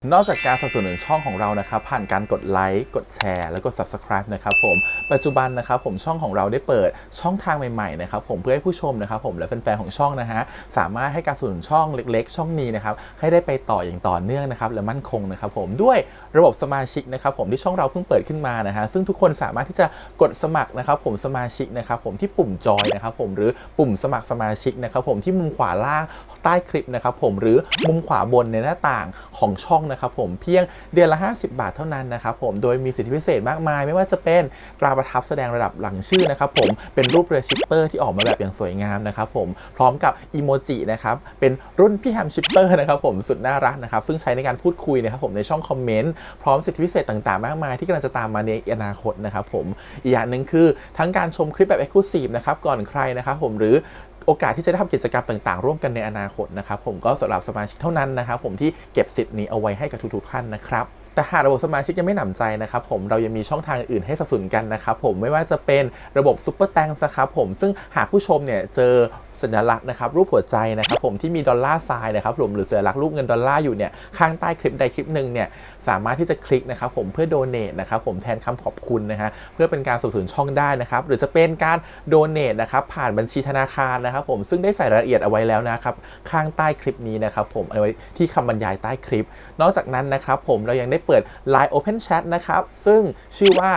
นอกจากการสนับสนุนช่องของเรานะครับผ่านการกดไลค์กดแชร์แล้วก็ Subscribe นะครับผมปัจจุบันนะครับผมช่องของเราได้เปิดช่องทางใหม่ๆนะครับผมเพื่อให้ผู้ชมนะครับผมและแฟนๆของช่องนะฮะสามารถให้การสนับสนุนช่องเล็กๆช่องนี้นะครับให้ได้ไปต่ออย่างต่อเนื่องนะครับและมั่นคงนะครับผมด้วยระบบสมาชิกนะครับผมที่ช่องเราเพิ่งเปิดขึ้นมานะฮะซึ่งทุกคนสามารถที่จะกดสมัครนะครับผมสมาชิกนะครับผมที่ปุ่มจอยนะครับผมหรือปุ่มสมัครสมาชิกนะครับผมที่มุมขวาล่างใต้คลิปนะครับผมหรือมุมขวาบนในหน้าต่างของช่องนะครับผมเพียงเดือนละ50 บาทเท่านั้นนะครับผมโดยมีสิทธิพิเศษมากมายไม่ว่าจะเป็นตราประทับแสดงระดับหลังชื่อนะครับผมเป็นรูปเรือชิปเปอร์ที่ออกมาแบบอย่างสวยงามนะครับผมพร้อมกับอีโมจินะครับเป็นรุ่นพี่แฮมชิปเปอร์นะครับผมสุดน่ารักนะครับซึ่งใช้ในการพูดคุยนะครับผมในช่องคอมเมนต์พร้อมสิทธิพิเศษต่างๆมากมายที่กำลังจะตามมาในอนาคตนะครับผมอีกอย่างหนึ่งคือทั้งการชมคลิปแบบ Exclusive นะครับก่อนใครนะครับผมหรือโอกาสที่จะได้ทำกิจกรรมต่างๆร่วมกันในอนาคตนะครับผมก็สำหรับสมาชิกเท่านั้นนะครับผมที่เก็บสิทธิ์นี้เอาไว้ให้กับทุกๆท่านนะครับแต่หากระบบสมาชิกยังไม่หนำใจนะครับผมเรายังมีช่องทางอื่นให้สนับสนุนกันนะครับผมไม่ว่าจะเป็นระบบซุปเปอร์แตงนะครับผมซึ่งหากผู้ชมเนี่ยเจอสัญลักษณ์นะครับรูปหัวใจนะครับผมที่มีดอลลาร์ไซน์นะครับผมหรือสัญลักษณ์รูปเงินดอลลาร์อยู่เนี่ยข้างใต้คลิปใดคลิปหนึ่งเนี่ยสามารถที่จะคลิกนะครับผมเพื่อโดเนทนะครับผมแทนคำขอบคุณนะฮะเพื่อเป็นการสนับสนุนช่องได้นะครับหรือจะเป็นการโดเนทนะครับผ่านบัญชีธนาคารนะครับผมซึ่งได้ใส่รายละเอียดเอาไว้แล้วนะครับข้างใต้คลิปนี้นะครับผมเอาไว้ที่คำบรรยายใต้คลิปนอกจากนั้นนะครับผมเรายังได้เปิด Line Open Chat นะครับซึ่งชื่อว่า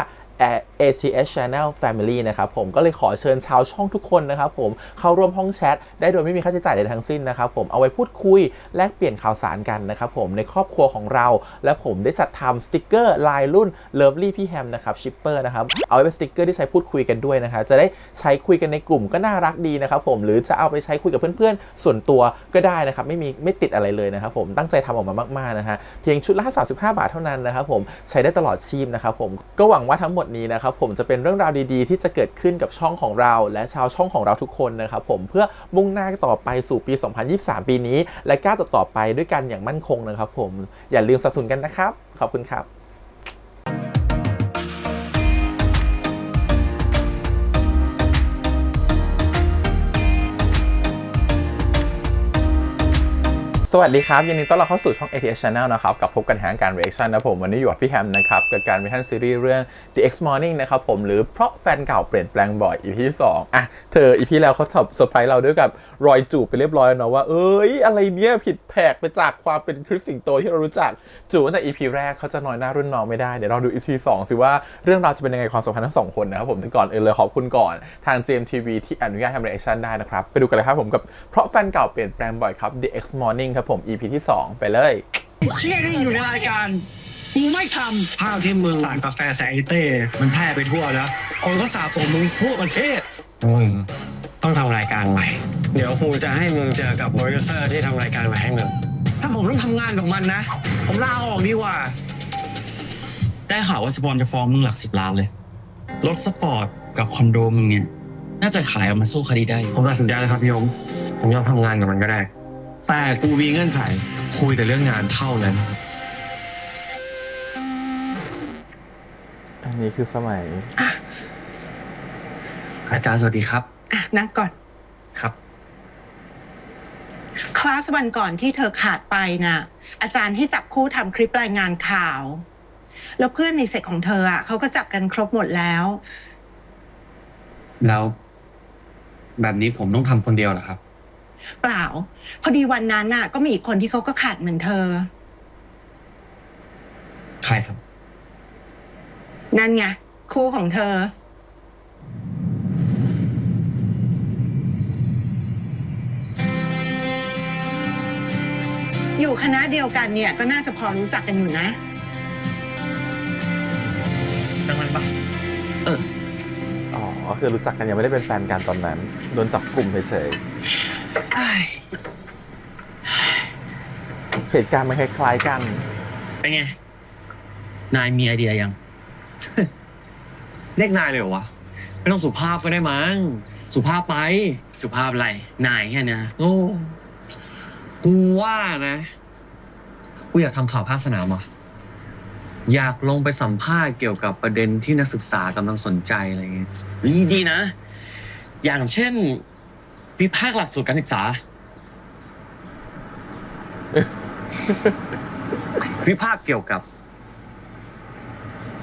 ACS Channel Family นะครับผมก็เลยขอเชิญชาวช่องทุกคนนะครับผมเข้าร่วมห้องแชทได้โดยไม่มีค่าใช้จ่ายใดทั้งสิ้นนะครับผมเอาไว้พูดคุยแลกเปลี่ยนข่าวสารกันนะครับผมในครอบครัวของเราและผมได้จัดทำสติกเกอร์ลายรุ่น Lovely พี่แฮมนะครับชิปเปอร์นะครับเอาไว้เป็นสติกเกอร์ที่ใช้พูดคุยกันด้วยนะครับจะได้ใช้คุยกันในกลุ่มก็น่ารักดีนะครับผมหรือจะเอาไปใช้คุยกับเพื่อนๆส่วนตัวก็ได้นะครับไม่ติดอะไรเลยนะครับผมตั้งใจทำออกมามากๆนะฮะเพียงชุดละ35 บาทเท่านั้นนะครับผมใช้ได้ตลอดชีพนะครับผมก็หวังว่าทั้งหมดนี้นะครับผมจะเป็นเรื่องราวดีๆที่จะเกิดขึ้นกับช่องของเราและชาวช่องของเราทุกคนนะครับผมเพื่อมุ่งหน้าต่อไปสู่ปี 2023 ปีนี้และก้าวต่อไปด้วยกันอย่างมั่นคงนะครับผมอย่าลืมสนับสนุนกันนะครับขอบคุณครับสวัสดีครับยินดีต้อนรับเข้าสู่ช่อง ATS Channel นะครับกับพบกันทางการ reaction นะผมวันนี้อยู่กับพี่แฮมนะครับกับการ reaction ซีรีส์เรื่อง The X Morning นะครับผมหรือเพราะแฟนเก่าเปลี่ยนแปลงบ่อย EP ที่2อ่ะเธอ EP แล้วเขาเซอร์ไพรส์เราด้วยกับรอยจูบไปเรียบร้อยเนาะว่าอะไรเนี่ยผิดแผกไปจากความเป็นคริสสิงโตที่เรารู้จักจูบตั้งแต่ EP แรกเขาจะน้อยหน้ารุ่นน้องไม่ได้เดี๋ยวเราดู EP 2สิว่าเรื่องราวจะเป็นยังไงความสัมพันธ์ทั้ง2คนนะครับผมแต่ก่อนเลยขอบคุณก่อนทาง GMTV ที่อนุญาตทำ reaction ได้นะครับไปดูกันเลยครับผมกับเพราะแฟนเก่าเปลี่ยนแปลงบ่อยครับ The X Morning ครับผม EP ที่2ไปเลยเชี่ยนี่อยู่ในรายการกูไม่ทำภาพที่มึงสารกาแฟแสงไอเต้มันแพร่ไปทั่วแล้วคนก็สาบส่งมึงทั่วประเทศมึงต้องทำรายการใหม่เดี๋ยวครูจะให้มึงเจอกับโปรดิวเซอร์ที่ทำรายการใหม่ให้มึงถ้าผมต้องทำงานกับมันนะผมลาออกดีกว่าได้ข่าวว่าสปอนจะฟ้องมึงหลัก10 ล้านเลยรถสปอร์ตกับคอนโดมึงเนี่ยน่าจะขายออกมาสู้คดีได้ผมตัดสินใจแล้วครับพี่ยงผมยอมทำงานกับมันก็ได้แต่กูมีเงื่อนไขคุยแต่เรื่องงานเท่านั้นอันนี้คือสมัยอาจารย์สวัสดีครับนั่งก่อนครับคลาสวันก่อนที่เธอขาดไปน่ะอาจารย์ให้จับคู่ทำคลิปรายงานข่าวแล้วเพื่อนในเซตของเธออ่ะเขาก็จับกันครบหมดแล้วแบบนี้ผมต้องทำคนเดียวเหรอครับเปล่าพอดีวันนั้นน่ะก็มีอีกคนที่เขาก็ขาดเหมือนเธอใครครับนั่นไงคู่ของเธออยู่คณะเดียวกันเนี่ยก็น่าจะพอรู้จักกันอยู่นะดังนั้นปะอ๋อคือรู้จักกันยังไม่ได้เป็นแฟนกันตอนนั้นโดนจับกลุ่มเฉยๆเหตุการณ์มันคล้ายๆกันเป็นไงนายมีไอเดียยัง เรียกนายเลยเหรอวะไม่ต้องสุภาพก็ได้มั้งสุภาพไปสุภาพอะไรนายแค่นี้โอ้กูว่านะกูอยากทำข่าวภาคสนามอ่ะอยากลงไปสัมภาษณ์เกี่ยวกับประเด็นที่นักศึกษากำลังสนใจอะไรเงี้ยดีนะอย่างเช่นวิพากษ์หลักสูตรการศึกษา วิพากษ์เกี่ยวกับ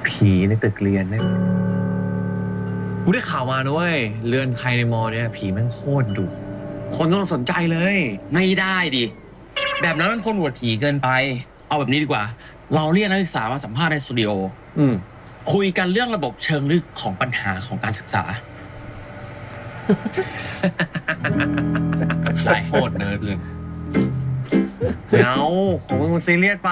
ผีในตึกเรียนเนี่ยกูได้ข่าวมานะเว้ยเรือนใครในมอเนี่ยผีแม่งโคตรดุคนต้องสนใจเลย ไม่ได้ดิ แบบนั้นมันคนอวดผีเกินไป เอาแบบนี้ดีกว่า เราเรียกนักศึกษามาสัมภาษณ์ในสตูดิโอ อืม คุยกันเรื่องระบบเชิงลึกของปัญหาของการศึกษา หลายโคตรเนิร์ดเลยเงาของมึงมันซีเรียสไป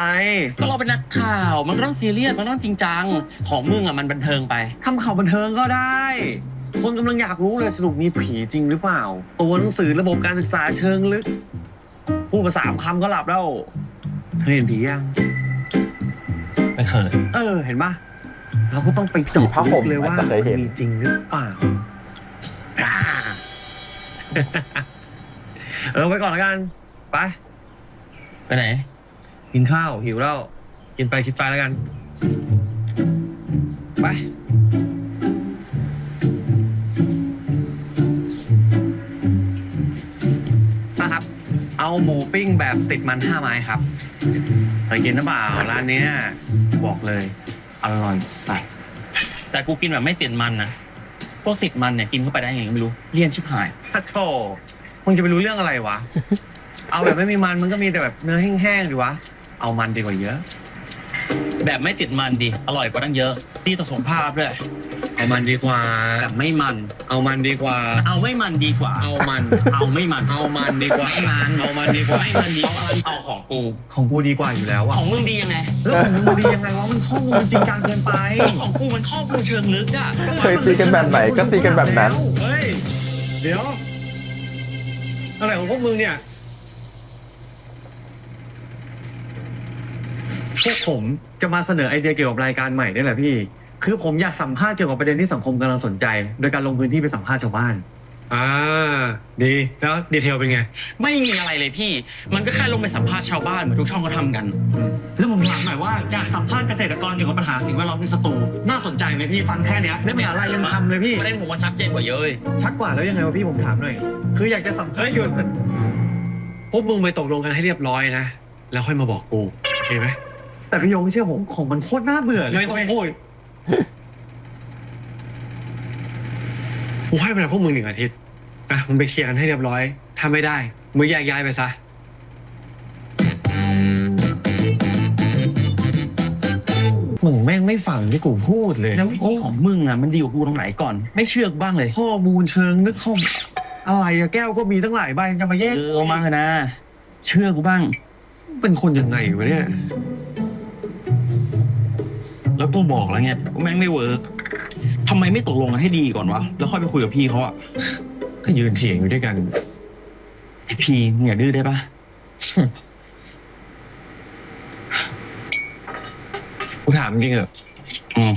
ก็เราเป็นนักข่าว มันก็ต้องซีเรียส มันต้องจริงจัง ของมึงอ่ะมันบันเทิงไป ทำข่าวบันเทิงก็ได้ คนกำลังอยากรู้เลยสรุปมีผีจริงหรือเปล่า ตัวหนังสือระบบการศึกษาเชิงลึก พูดมา3 คำก็หลับแล้วเธอเห็นผียัง ไม่เคย เห็นปะเราก็ต้องไปเจาะ ผีผ้าห่ม ลึกเลยว่า อาจจะเคยเห็น มีจริงหรือเปล่า ไปก่อนแล้วกัน ไป ไปไหน กินข้าวหิวแล้ว กินไปคิดไปแล้วกัน ไป นะครับ เอาหมูปิ้งแบบติดมัน5 ไม้ครับเคยกินหรือเปล่าร้านเนี้ยบอกเลย อร่อยสัส แต่กูกินแบบไม่ติดมันนะ พวกติดมันเนี่ยกินเข้าไปได้ยังไงไม่รู้ เลี่ยนชิบหาย ถ้าโถมึงจะไปรู้เรื่องอะไรวะ เอาแบบไม่มีมันมันก็มีแต่แบบเนื้อแห้งๆดีวะ เอามันดีกว่าเยอะ แบบไม่ติดมันดิ อร่อยกว่าตั้งเยอะดีต่อสุขภาพด้วย เอามันดีกว่า แบบไม่มัน เอามันดีกว่า เอาไม่มันดีกว่า เอามัน เอาไม่มัน เอามันดีกว่า ไม่มัน เอามันดีกว่า ไม่มันดีกว่าเอาของกู ของกูดีกว่าอยู่แล้ว ข อะ องมึงดียังไง แล้วของมึงดียังไงวะ มันข้อมูลจริงจังเกินไป ของกูมันข้อมูลเชิงลึกอะ เคยตีกันแบบไหนก็ตีกันแบบนั้น เฮ้ย เดี๋ยว อะไรของพวกมึงเนี่ย พวกผมจะมาเสนอไอเดียเกี่ยวกับรายการใหม่นี่แหละพี่ คือผมอยากสัมภาษณ์เกี่ยวกับประเด็นที่สังคมกำลังสนใจ โดยการลงพื้นที่ไปสัมภาษณ์ชาวบ้าน ดี แล้วดีเทลเป็นไง ไม่มีอะไรเลยพี่ มันก็แค่ลงไปสัมภาษณ์ชาวบ้านเหมือนทุกช่องเขาทำกัน แล้วผมถามหน่อยว่าอยากสัมภาษณ์เกษตรกรเกี่ยวกับปัญหาสิ่งแวดล้อมในสตูน่าสนใจไหมพี่ฟังแค่เนี้ยไม่มีอะไรยังทำเลยพี่ ประเด็นผมมันชัดเจนกว่าเยอะเลย ชัดกว่าแล้วยังไงวะพี่ผมถามหน่อย คืออยากจะสัมภาษณ์หยุดพวกมึงไปตกลงกันให้เรียบร้อยนะ แล้วค่อยมาบอกกูโอเคไหมแต่พี่ยงไม่เชื่อผมของมันโคตรน่าเบื่อเลยไม่ต้องพูดกูให้เวลาพวกมึง1 อาทิตย์นะมึงไปเคลียร์กันให้เรียบร้อยถ้าไม่ได้มึงแยกย้ายไปซะมึงแม่งไม่ฟังที่กูพูดเลย แล้ววิธีของมึงอะมันดีกว่ากูตรงไหนก่อน ไม่เชื่อกูบ้างเลย ข้อมูลเชิงนึกข้อมอะไรอะแก้วก็มีตั้งหลายใบจะมาแยก เอามาเลยนะ เชื่อกูบ้าง เป็นคนยังไงวะเนี่ย แล้วกูบอกแล้วไงว่าแม่งไม่เวิร์กทำไมไม่ตกลงกันให้ดีก่อนวะ แล้วค่อยไปคุยกับพี่เขาอะ ก็ยืนเถียงอยู่ด้วยกัน ไอพี่มึงอย่าดื้อได้ปะ กูถามจริงเหรอ อืม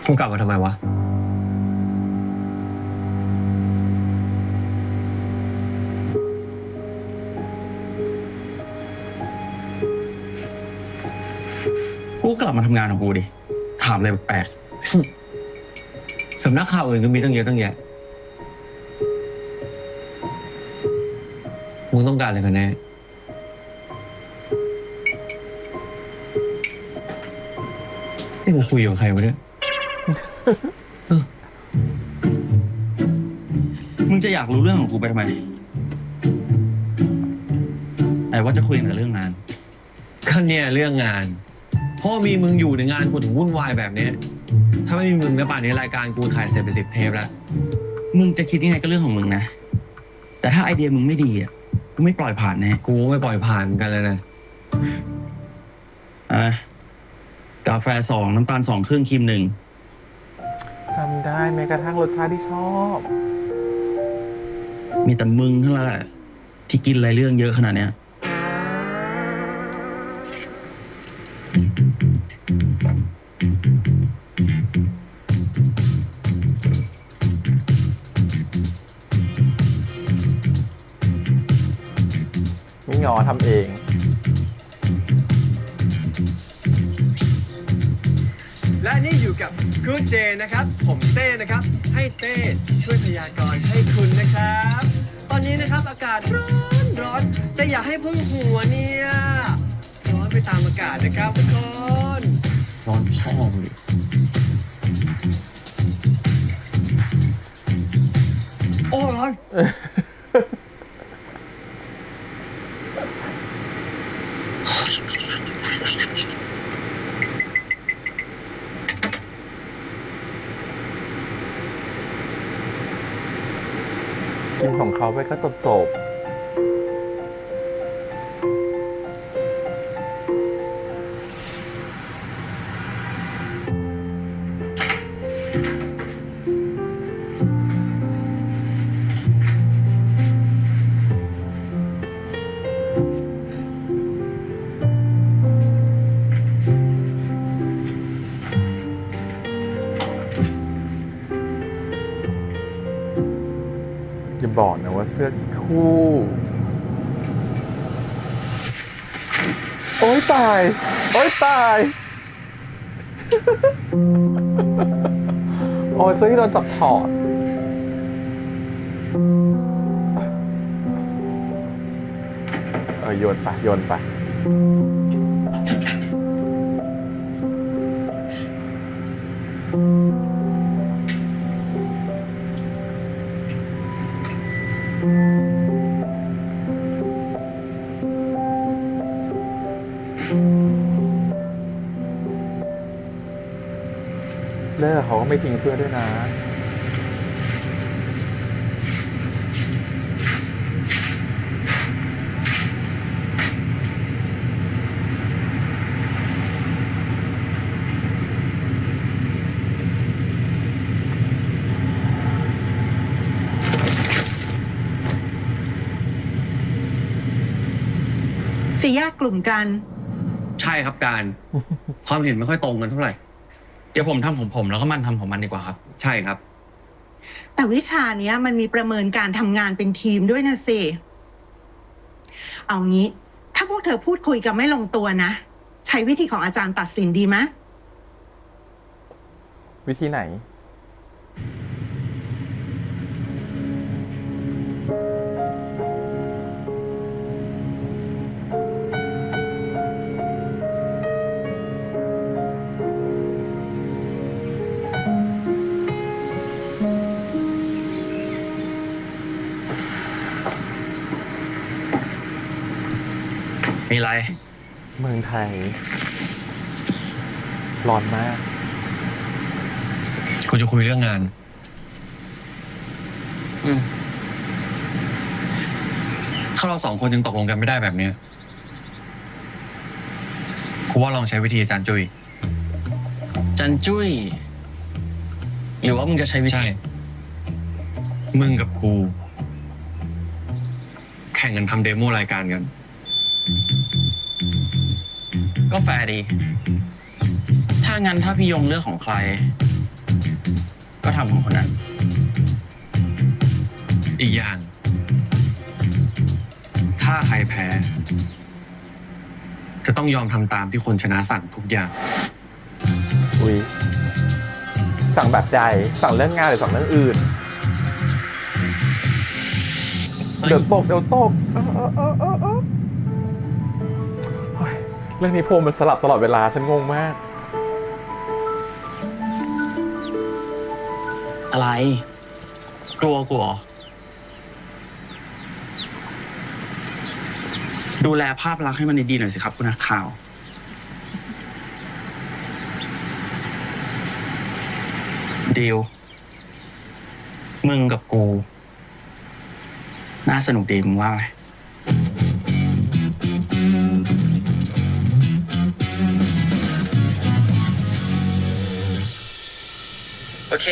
กูกลับมาทำไมวะ กูกลับมาทำงานของกูดิ ถามอะไรแปลก สำนักข่าวอื่นก็มีตั้งเยอะตั้งแยะ มึงต้องการอะไรกันแน่ นี่กูคุยกับใครวะเนี่ย ๆมึงจะอยากรู้เรื่องของกูไปทำไม แต่ว่าจะคุยกันแต่เรื่องงาน ก็เนี่ยเรื่องงานเพราะมีมึงอยู่ในงานกูถึงวุ่นวายแบบเนี้ยถ้าไม่มีมึงนะป่านนี้รายการกูถ่ายเสร็จไป10 เทปแล้ว มึงจะคิดยังไงก็เรื่องของมึงนะ แต่ถ้าไอเดียมึงไม่ดีอ่ะ กูไม่ปล่อยผ่านแน่ กูไม่ปล่อยผ่านกันเลยนะ กาแฟ2 น้ำตาล2 ครึ่งครีม1 จำได้แม้กระทั่งรสชาติที่ชอบ มีแต่มึงเท่านั้นแหละที่กินอะไรเรื่องเยอะขนาดเนี้ย ไม่งอทำเอง และนี่อยู่กับ Good Day นะครับ ผมเต้นะครับ ให้เต้ช่วยพยากรณ์ให้คุณนะครับ ตอนนี้นะครับอากาศร้อนแต่อย่าให้พึ่งหัวเนี่ย ตามอากาศนะครับทุกคน ร้อนพ่อมึงดิ โอ้ร้อน กินของเขาไปก็จบอย่าบอกนะว่าเสื้อคู่ โอ๊ยตาย โอ๊ยตาย โอ้ยเสื้อที่โดนจับถอด โยนไปโยนไป เลิกเขาก็ไม่ทิ้งเสื้อด้วยนะ จะแยกกลุ่มกัน ใช่ครับการ ความเห็นไม่ค่อยตรงกันเท่าไหร่ เดี๋ยวผมทำของผมแล้วก็มันทำของมันดีกว่าครับ ใช่ครับ แต่วิชาเนี้ยมันมีประเมินการทำงานเป็นทีมด้วยนะสิ เอางี้ ถ้าพวกเธอพูดคุยกันไม่ลงตัวนะ ใช้วิธีของอาจารย์ตัดสินดีไหม วิธีไหน มีอะไร เมืองไทย ร้อนมาก คุณจะคุยเรื่องงาน ถ้าเราสองคนยังตกลงกันไม่ได้แบบเนี้ยกูว่าลองใช้วิธีอาจารย์จุ้ย จันจุ้ย หรือว่ามึงจะใช้วิธี ใช่ มึงกับกู แข่งกันทำเดโมรายการกัน ก็แฟร์ดี ถ้างั้นถ้าพี่ยงเลือกของใคร ก็ทำของคนนั้น อีกอย่าง ถ้าใครแพ้ จะต้องยอมทำตามที่คนชนะสั่งทุกอย่าง อุ้ยสั่งแบบใด สั่งเรื่องงานหรือสั่งเรื่องอื่น เดี๋ยวตกเดี๋ยวตกโอ๊ยเรื่องนี้โพลมันสลับตลอดเวลา ฉันงงมาก อะไร กลัวกูเหรอ ดูแลภาพลักษณ์ให้มันดีๆหน่อยสิครับคุณนักข่าว ดีล มึงกับกู น่าสนุกดีมึงว่าไหมโอเค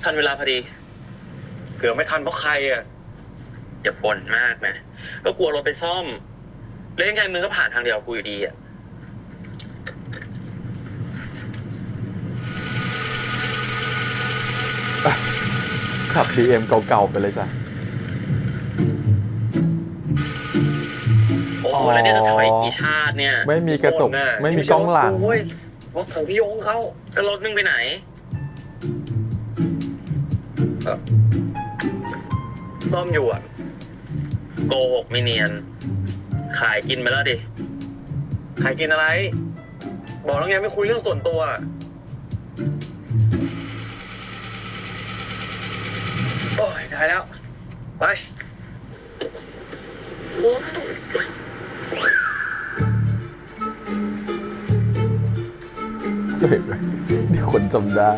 ทันเวลาพอดี เผื่อไม่ทันเพราะใครอ่ะ อย่าบ่นมากนะ ก็กลัวรถไปซ่อมแล้วยังไงมึงก็ผ่านทางเดียวกับกูอยู่ดีอ่ะ ขับ BM เก่าๆไปเลยจ้ะ โอ้แล้วเนี่ยจะถอยกี่ชาติเนี่ย ไม่มีกระจก ไม่มีกล้องหลัง โอ้ยรถของพี่ยงเขา แล้วรถมึงไปไหน ซ่อมอยู่อ่ะ โกหกไม่เนียน ขายกินไปแล้วดิ ใครกินอะไร บอกแล้วไงไม่คุยเรื่องส่วนตัว โอ้ยได้แล้ว ไป สวยไหมมีคนจำได้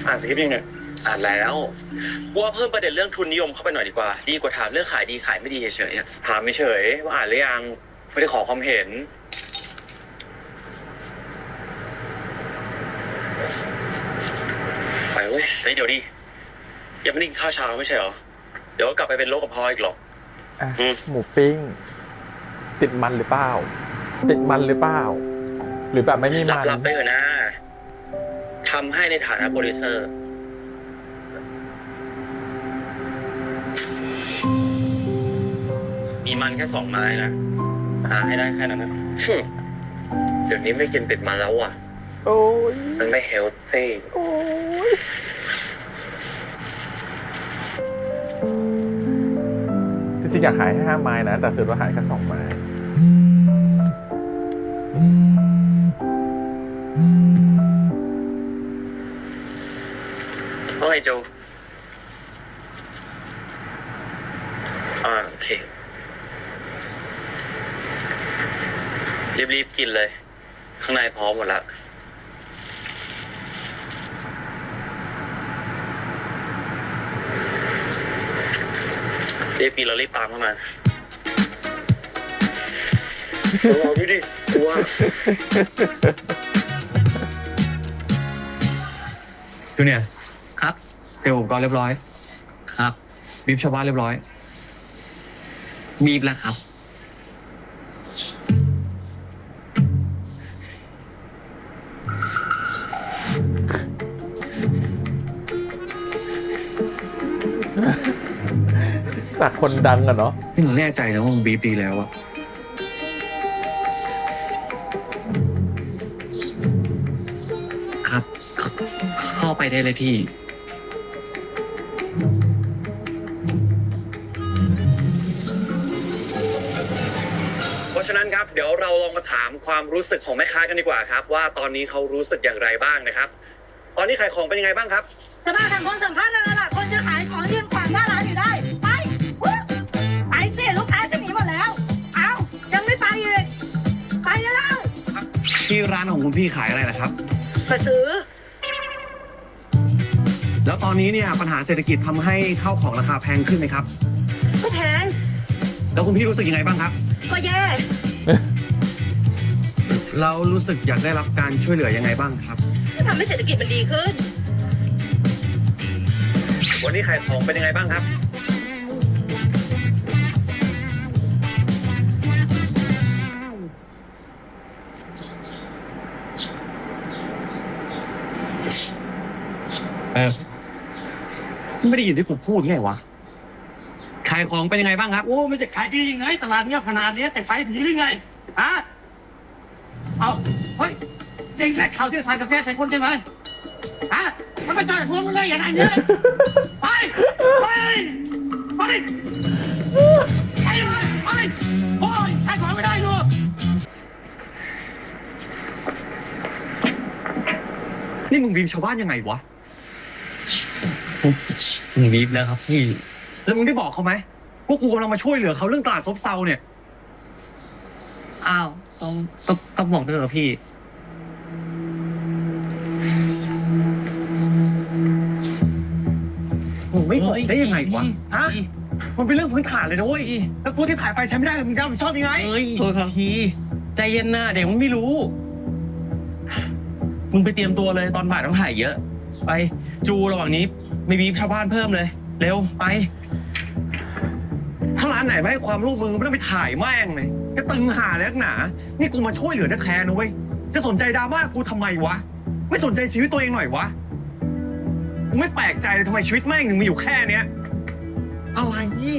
อ่านสคริปต์ยังเนี่ย อ่านแล้วว่าเพิ่มประเด็นเรื่องทุนนิยมเข้าไปหน่อยดีกว่า ดีกว่าถามเรื่องขายดีขายไม่ดีเฉยๆอะ ถามไม่เฉยว่าอ่านหรือยัง ไม่ได้ขอความเห็น ไปเว้ยเดี๋ยวดิยังไม่ได้กินข้าวเช้าไม่ใช่เหรอ เดี๋ยวก็กลับไปเป็นโรคกระเพาะอีกหรอก อ่ะหมูปิ้ง ติดมันหรือเปล่า ติดมันหรือเปล่า หรือแบบไม่มีมัน รับไปเถอะนะทำให้ในฐานะโปรดิวเซอร์ มีมันแค่2 ไม้นะหาให้ได้แค่นั้นนะ เดี๋ยวนี้ไม่กินติดมันแล้วอ่ะ โอ้ย มันไม่เฮลตี้ โอ้ยจริงๆอยากหายให้5 ไม้นะ แต่คือว่าหายแค่2 ไม้ ว่าไงโจโอเค รีบๆกินเลย ข้างในพร้อมหมดแล้ว รีบกินแล้วรีบตามเข้ามา รอพี่ดิกลัวจูเนี่ย ครับ เตรียมอุปกรณ์เรียบร้อย ครับ บีบชาวบ้านเรียบร้อย บีบแล้วครับ จากคนดังอะเนาะ นี่มึงแน่ใจนะว่ามึงบีบดีแล้วอะ ครับเข้าไปได้เลยพี่ เพราะฉะนั้นครับเดี๋ยวเราลองมาถามความรู้สึกของแม่ค้ากันดีกว่าครับ ว่าตอนนี้เขารู้สึกอย่างไรบ้างนะครับ ตอนนี้ขายของเป็นยังไงบ้างครับ จะมาทำคนสัมภาษณ์แล้วล่ะ คนจะขายของยืนขวางหน้าร้านอยู่ได้ ไปอุ๊ยไปสิลูกค้าจะหนีหมดแล้ว เอ้า ยังไม่ไปอีกไปแล้ว ที่ร้านของคุณพี่ขายอะไรนะครับ กระสือ แล้วตอนนี้เนี่ยปัญหาเศรษฐกิจทำให้ข้าวของราคาแพงขึ้นไหมครับ ก็แพง แล้วคุณพี่รู้สึกยังไงบ้างครับ ก็แย่ เรารู้สึกอยากได้รับการช่วยเหลือยังไงบ้างครับ ก็ทำให้เศรษฐกิจมันดีขึ้น วันนี้ขายของเป็นยังไงบ้างครับ ไม่ได้ยินที่กูพูดไงวะ ขายของเป็นยังไงบ้างครับ โอ้มันจะขายดียังไงตลาดเงียบขนาดนี้แต่ขายดีหรือไงฮะเอาเฮ้ยเด็กแรกข่าวที่ใส่กาแฟใส่คนใช่ไหมฮะมันไปจ่ายพวงมันเลยอย่างไรเนี่ยไปไปไปไปไปโอ้ยขายของไม่ได้ดู นี่มึงบีมชาวบ้านยังไงวะ บีบแล้วครับพี่ แล้วมึงได้บอกเขาไหมว่ากูกำลังมาช่วยเหลือเขาเรื่องตลาดซบเซาเนี่ย อ้าวต้องบอกด้วยเหรอพี่ มึงไม่บอกได้ยังไงวะ ฮะ เฮ้ย มันเป็นเรื่องพื้นฐานเลยนะเว้ย แล้วกูที่ถ่ายไปใช้ไม่ได้เลยมึงจะรับผิดชอบยังไง เฮ้ยพี่ใจเย็นนะเด็กมันไม่รู้ มึงไปเตรียมตัวเลยตอนบ่ายต้องถ่ายเยอะ ไปจูระหว่างนี้ไม่บีบชาวบ้านเพิ่มเลย เร็วไป ถ้าร้านไหนไม่ให้ความร่วมมือไม่ต้องไปถ่ายแม่งเลยจะตึงหาแล้วหนา นี่กูมาช่วยเหลือแท้ๆนะเว้ย จะสนใจดราม่ากูทำไมวะ ไม่สนใจชีวิตตัวเองหน่อยวะกูไม่แปลกใจเลยทำไมชีวิตแม่งถึงมีอยู่แค่เนี้ยอะไรนี่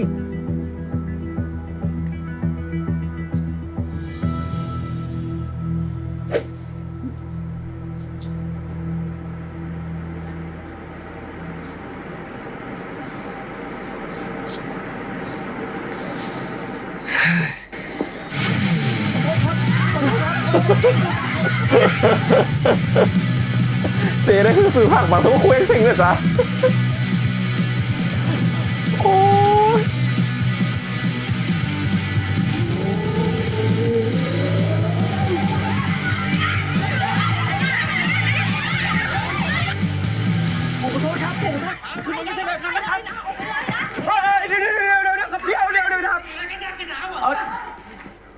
เจ๊ได้คือซื้อผักมาเพื่อคุยสิ่งเลยจ้ะโอ้ย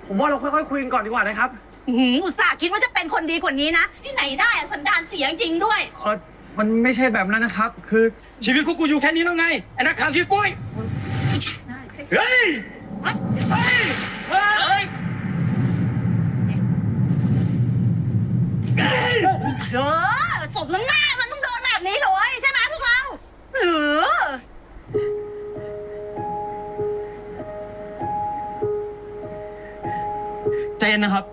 ผมว่าเราค่อยๆคุยกันก่อนดีกว่านะครับ อุตส่าห์คิดว่าจะเป็นคนดีกว่านี้นะ ที่ไหนได้อะสันดานเสียจริงด้วย มันไม่ใช่แบบนั้นนะครับ คือชีวิตพวกกูอยู่แค่นี้แล้วไงไอ้นักข่าวชื่อกุ้ยเฮ้ยเฮ้ยเฮ้ย สมน้ำหน้ามันต้องโดนแบบนี้เลยใช่ไหมพวกเรา ใจเย็นนะครับ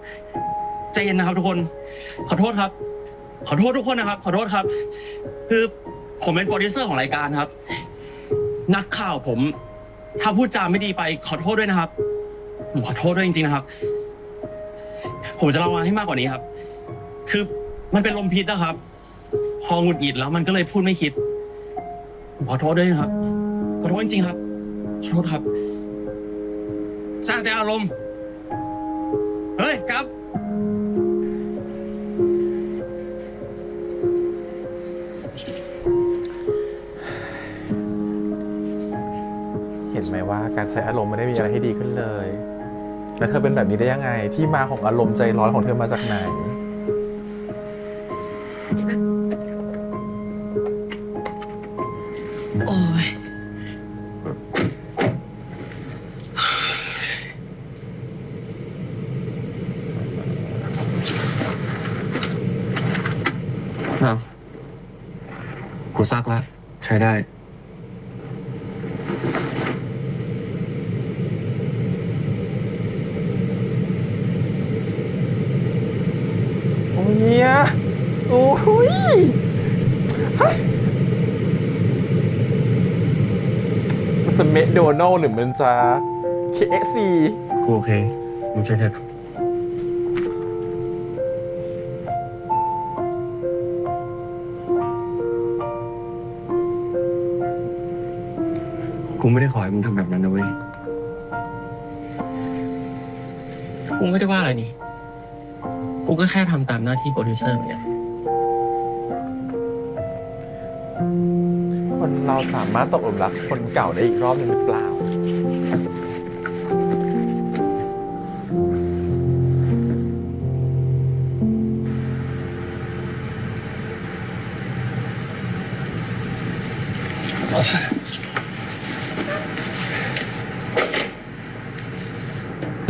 ใจเย็นนะครับทุกคนขอโทษครับ ขอโทษทุกคนนะครับ ขอโทษครับ คือผมเป็นโปรดิวเซอร์ของรายการครับ นักข่าวผมถ้าพูดจาไม่ดีไปขอโทษด้วยนะครับผมขอโทษด้วยจริงๆนะครับ ผมจะระวังให้มากกว่านี้ครับ คือมันเป็นลมพิษนะครับ พอหงุดหงิดแล้วมันก็เลยพูดไม่คิดผมขอโทษด้วยนะครับขอโทษจริงๆครับขอโทษครับ สร้างแต่อารมณ์เฮ้ยครับ เห็นไหมว่าการใช้อารมณ์ไม่ได้มีอะไรให้ดีขึ้นเลย แล้วเธอเป็นแบบนี้ได้ยังไง ที่มาของอารมณ์ใจร้อนของเธอมาจากไหน โอ้ยกูซักแล้วใช้ได้ โอ้ยเนี่ยโอ้ยเฮ้ยมันจะเมคโดนัลหรือมันจะ KFC กูโอเคมึงใช้เถอะกูไม่ได้ขอให้มึงทำแบบนั้นนะเว้ย กูไม่ได้ว่าอะไรนี่กูก็แค่ทำตามหน้าที่โปรดิวเซอร์เนี่ย คนเราสามารถตกหลุมรักคนเก่าได้อีกรอบหนึงหรือเปล่า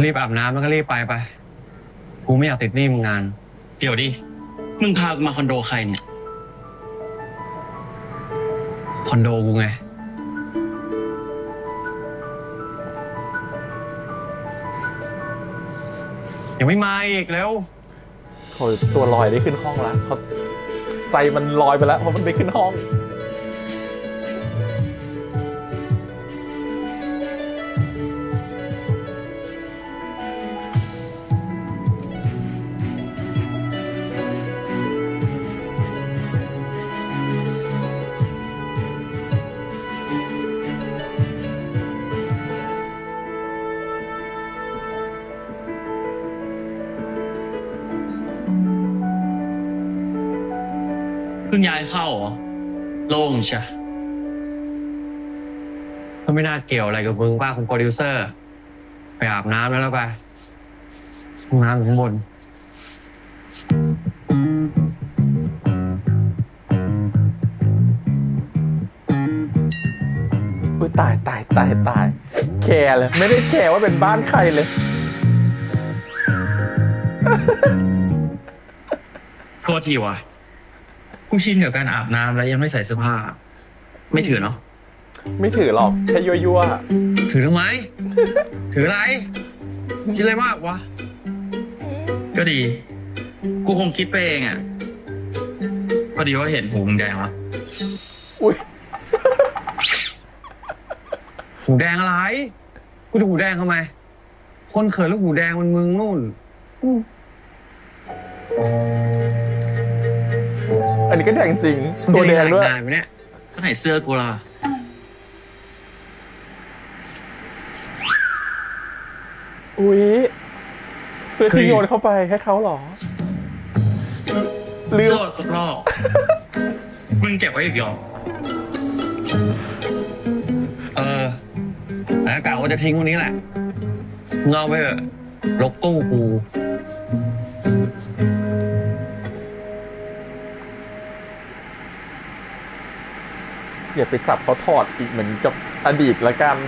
รีบอาบน้ำแล้วก็รีบไป กูไม่อยากติดหนี้มึงนาน เดี๋ยวดิมึงพากูมาคอนโดใครเนี่ย คอนโดกูไง ยังไม่มาอีกแล้ว เขาตัวลอยได้ขึ้นห้องแล้วเขาใจมันลอยไปแล้วเพราะมันได้ขึ้นห้อง เพิ่งย้ายเข้าเหรอโล่งใช่ ก็ไม่น่าเกี่ยวอะไรกับมึงป้าคุณโปรดิวเซอร์ ไปอาบน้ำแล้วไปห้องน้ำอยู่ข้างบน อุ้ยตายแคร์เลย ไม่ได้แคร์ว่าเป็นบ้านใครเลย โทษทีวะกูชินกับการอาบน้ำแล้วยังไม่ใส่เสื้อผ้า ไม่ถือเนาะ ไม่ถือหรอกแค่ยั่ว ถือทำไม ถืออะไร คิดอะไรมากวะ ก็ดี กูคงคิดไปเองอ่ะพอดีว่าเห็นหูมึงแดงวะ ๆอุ้ย หูแดงอะไร กูดูหูแดงทำไม คนเขินแล้วหูแดงมันมึงนู่น อันนี้ก็แดงจริง ตัวแดงด้วย นานไหมเนี่ยก็ไหนเสื้อกูล่ะ อุ๊ยเสื้อที่โยนเข้าไปให้เขาเหรอลืม เสื้อครบรอบมึงเก็บไว้อีกหรอแล้วกะว่าจะทิ้งวันนี้แหละเงาไปเถอะลกตู้กู อย่าไปจับเขาถอดอีกเหมือนกับอดีตละกัน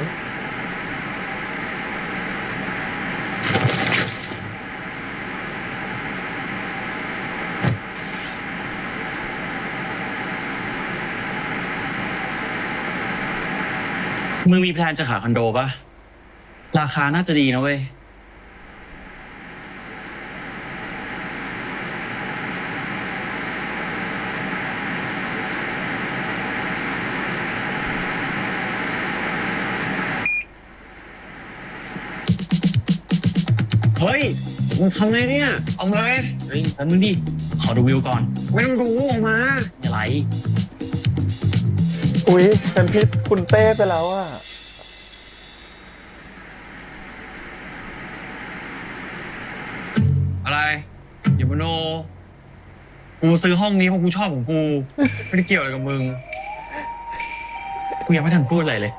มึงมีแพลนจะขายคอนโดปะราคาน่าจะดีนะเว้ย เฮ้ย มึงทำไงเนี่ย เอาเลย เฮ้ยแป๊บนึงดิ ขอดูวิวก่อน ไม่ต้องดูออกมาอะไร อุ๊ยเป็นพิษคุณเต้ไปแล้วอ่ะ อะไรอย่ามาโน กูซื้อห้องนี้เพราะกูชอบของกู ไม่ได้เกี่ยวอะไรกับมึง กูยังไม่ทันพูดอะไรเลย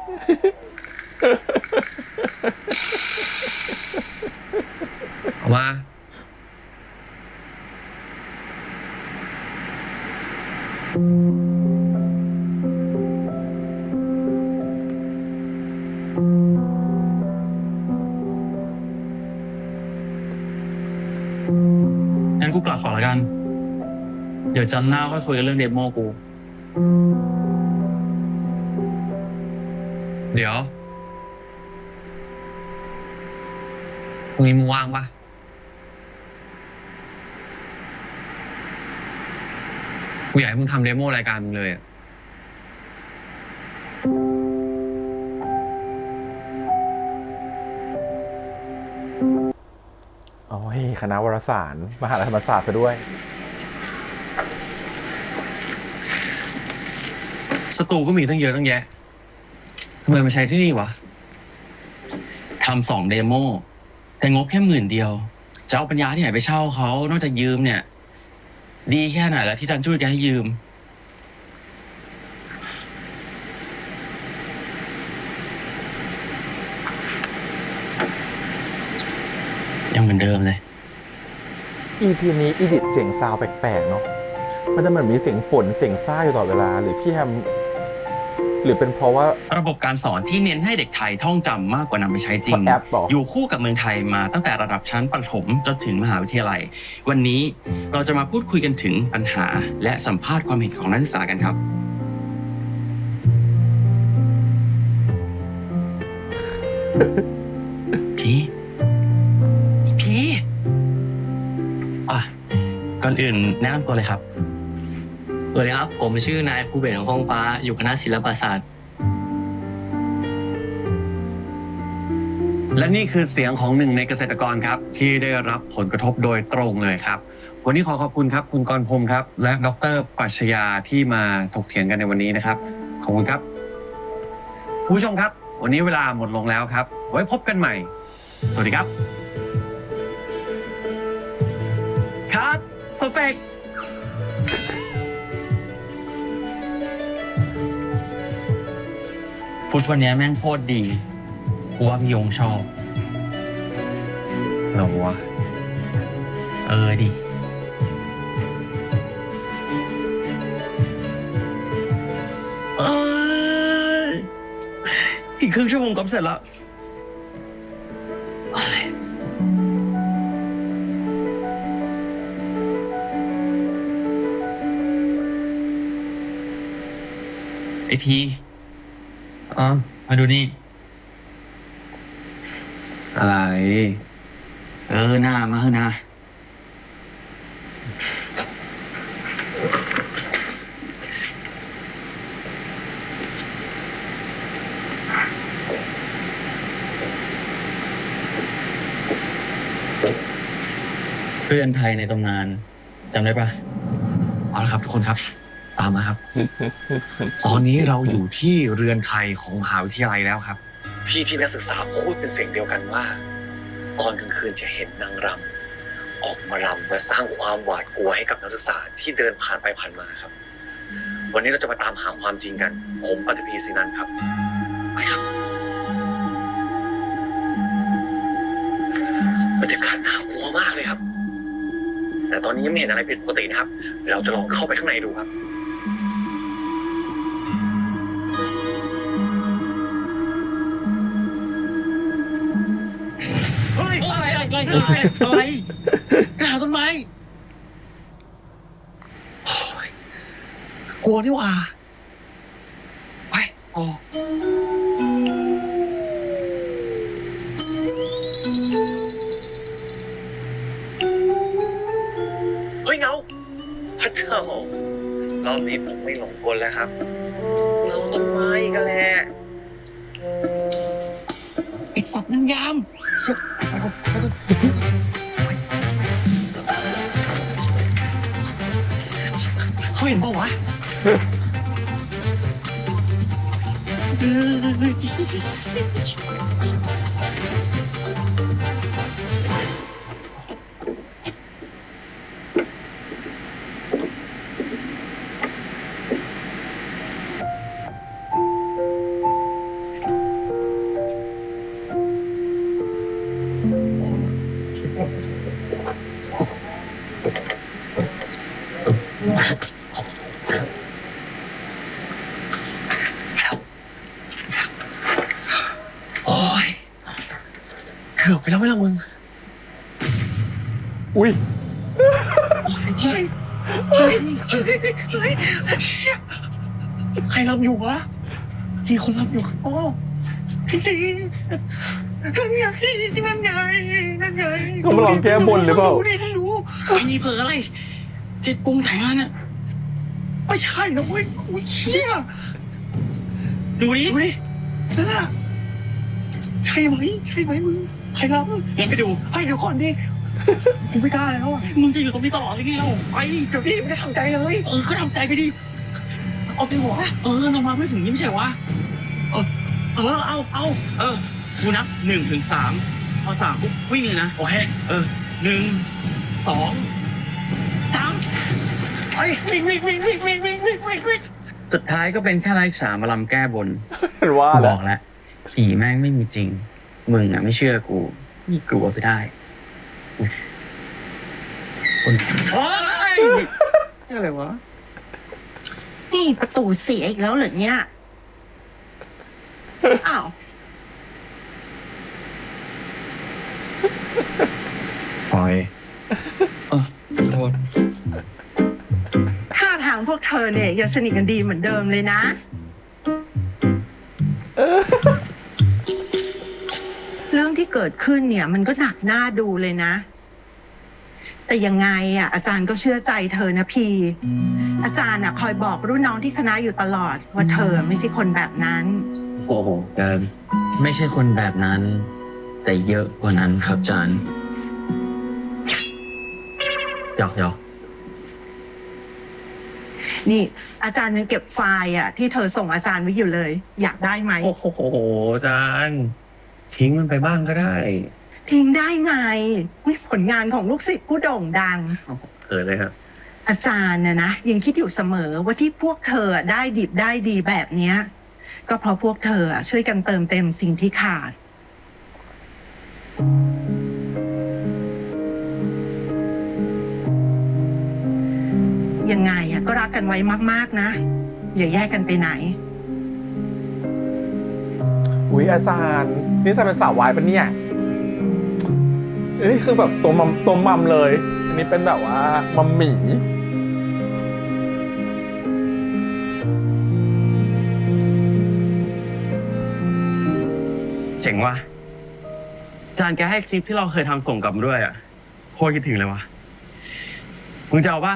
เอามา งั้นกูกลับก่อนแล้วกัน เดี๋ยวจันทร์หน้าค่อยคุยกันเรื่องเดโมกู เดี๋ยวพรุ่งนี้มึงว่างปะกูอยากให้มึงทำเดโมรายการมึงเลยอะ โอ้ยคณะวารสาร มหาลัยธรรมศาสตร์ซะด้วย สตูก็มีตั้งเยอะตั้งแยะ ทำไมมาใช้ที่นี่วะ ทำ2 เดโม แต่งบแค่10,000 เดียว จะเอาปัญญาที่ไหนไปเช่าเขา นอกจากยืมเนี่ย ดีแค่ไหนแล้วที่จันจุ้ยแกให้ยืม ยังเหมือนเดิมเลย EP นี้อีดิทเสียงซาวแปลกๆเนาะ มันจะเหมือนมีเสียงฝนเสียงซ่าอยู่ตลอดเวลา หรือพี่แฮม หรือเป็นเพราะว่า ระบบการสอนที่เน้นให้เด็กไทยท่องจำมากกว่านำไปใช้จริง เพราะแอปเหรอ อยู่คู่กับเมืองไทยมาตั้งแต่ระดับชั้นประถมจนถึงมหาวิทยาลัย วันนี้เราจะมาพูดคุยกันถึงปัญหาและสัมภาษณ์ความเห็นของนักศึกษากันครับ พี่อ่ะก่อนอื่นแนะนำตัวเลยครับ สวัสดีครับ ผมชื่อนายภูเบศรของห้องฟ้า อยู่คณะศิลปศาสตร์ และนี่คือเสียงของหนึ่งในเกษตรกรครับที่ได้รับผลกระทบโดยตรงเลยครับ วันนี้ขอขอบคุณครับคุณกรพรหมครับ และดร.ปรัชญาที่มาถกเถียงกันในวันนี้นะครับขอบคุณครับคุณผู้ชมครับ วันนี้เวลาหมดลงแล้วครับ ไว้พบกันใหม่ สวัสดีครับ ครับเพอร์เฟกฟุตวันนี้แม่งโคตรดีกูว่าพี่ยงชอบ เหรอวะ ดิอีกครึ่งชั่วโมงก็เสร็จแล้วไอพีมาดูนี่ อะไร หน้ามาเถอะนะเพื่อนไทยในตำนาน จำได้ปะเอาละครับทุกคนครับ ตามมาครับ ตอนนี้เราอยู่ที่เรือนไทยของมหาวิทยาลัยแล้วครับ ที่นักศึกษาพูดเป็นเสียงเดียวกันว่าตอนกลางคืนจะเห็นนางรำออกมารำมาสร้างความหวาดกลัวให้กับนักศึกษาที่เดินผ่านไปผ่านมาครับ วันนี้เราจะมาตามหาความจริงกัน ผมปฐพีศินันท์ครับไปครับบรรยากาศน่ากลัวมากเลยครับ แต่ตอนนี้ยังไม่เห็นอะไรผิดปกตินะครับเดี๋ยวเราจะลองเข้าไปข้างในดูครับ เฮ้ย อะไรกระถางต้นไม้โอ้ยกลัวนี่หว่าไปอ๋อเฮ้ยเงาพระเจ้ารอบนี้ผมไม่หลงกลแล้วครับเงาต้นไม้กันแหละไอ้สัตว์นางยามเขาเห็นปะวะโอ้ยเกือบไปแล้วไม่ละมึง อุ้ย เฮ้ยใครรับอยู่วะมีคนรับอยู่โอ้จริงๆนั่นไงนั่นไงนั่นไง เขามาลองแก้บนหรือเปล่า ไม่รู้ไอ้นี่เผลออะไรจิตปรุงแต่งงานน่ะไม่ใช่นะเว้ยอุ้ยเชี่ยดูดินั่นน่ะใช่ไหมมึงใครรับงั้นไปดูให้เดี๋ยวก่อนดิกูไม่กล้าแล้วอะมึงจะอยู่ตรงนี้ตลอดเลยไงเราไปเดี๋ยวดิไม่ได้ทำใจเลยก็ทำใจไปดิเอาจริงเหรอเรามาเพื่อสิ่งนี้ไม่ใช่เหรอวะเอากูนับ1 ถึง 3พอ3ปุ๊บวิ่งเลยนะโอเค1 2 3ไอ้วิ่งสุดท้ายก็เป็นแค่นักศึกษามาลำแก้บน ฉันว่า บ แล้ อ ว กแล้วผีแม่งไม่มีจริง มึงอ่ะไม่เชื่อกูนี่กลัวไปได้คนอะไรวะ นี่ประตูเสียอีกแล้วเหรอเนี่ย อ้าว ปล่อยโทษ ท่าทางพวกเธอเนี่ยยังสนิทกันดีเหมือนเดิมเลยนะ เรื่องที่เกิดขึ้นเนี่ยมันก็หนักหน้าดูเลยนะ แต่ยังไงอ่ะอาจารย์ก็เชื่อใจเธอนะพี่ อาจารย์อ่ะคอยบอกรุ่นน้องที่คณะอยู่ตลอดว่าเธอไม่ใช่คนแบบนั้น โอ้โหการไม่ใช่คนแบบนั้น แต่เยอะกว่านั้นครับอาจารย์หยอก นี่อาจารย์ยังเก็บไฟล์อ่ะที่เธอส่งอาจารย์ไว้อยู่เลย อยากได้ไหม โอ้โหอาจารย์ทิ้งมันไปบ้างก็ได้ ทิ้งได้ไงนี่ผลงานของลูกศิษย์ผู้โด่งดัง เขินเลยครับ อาจารย์นะยังคิดอยู่เสมอว่าที่พวกเธอได้ดิบได้ดีแบบเนี้ยก็เพราะพวกเธอช่วยกันเติมเต็มสิ่งที่ขาด ยังไงก็รักกันไว้มากๆนะ อย่าแยกกันไปไหน อุ้ยอาจารย์ นี่จะเป็นสาววายปะเนี่ยนี่คือแบบตัวมัมเลย อันนี้เป็นแบบว่ามัมหมี เจ๋งว่ะอาจารย์แกให้คลิปที่เราเคยทำส่งกลับมาด้วยอ่ะโคตรคิดถึงเลยวะมึงจะเอาป่ะ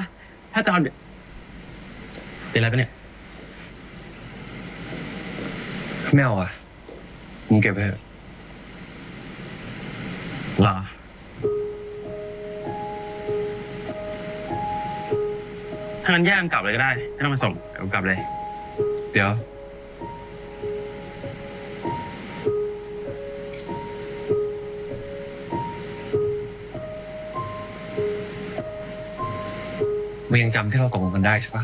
ถ้าจะเอาเป็นอะไรปะเนี่ยไม่เอาอ่ะมึงเก็บไปเถอะหรอ ถ้างั้นแยกกันกลับเลยก็ได้ไม่ต้องมาส่งเดี๋ยวกลับเลย เดี๋ยว มึงยังจำที่เราตกลงกันได้ใช่ปะ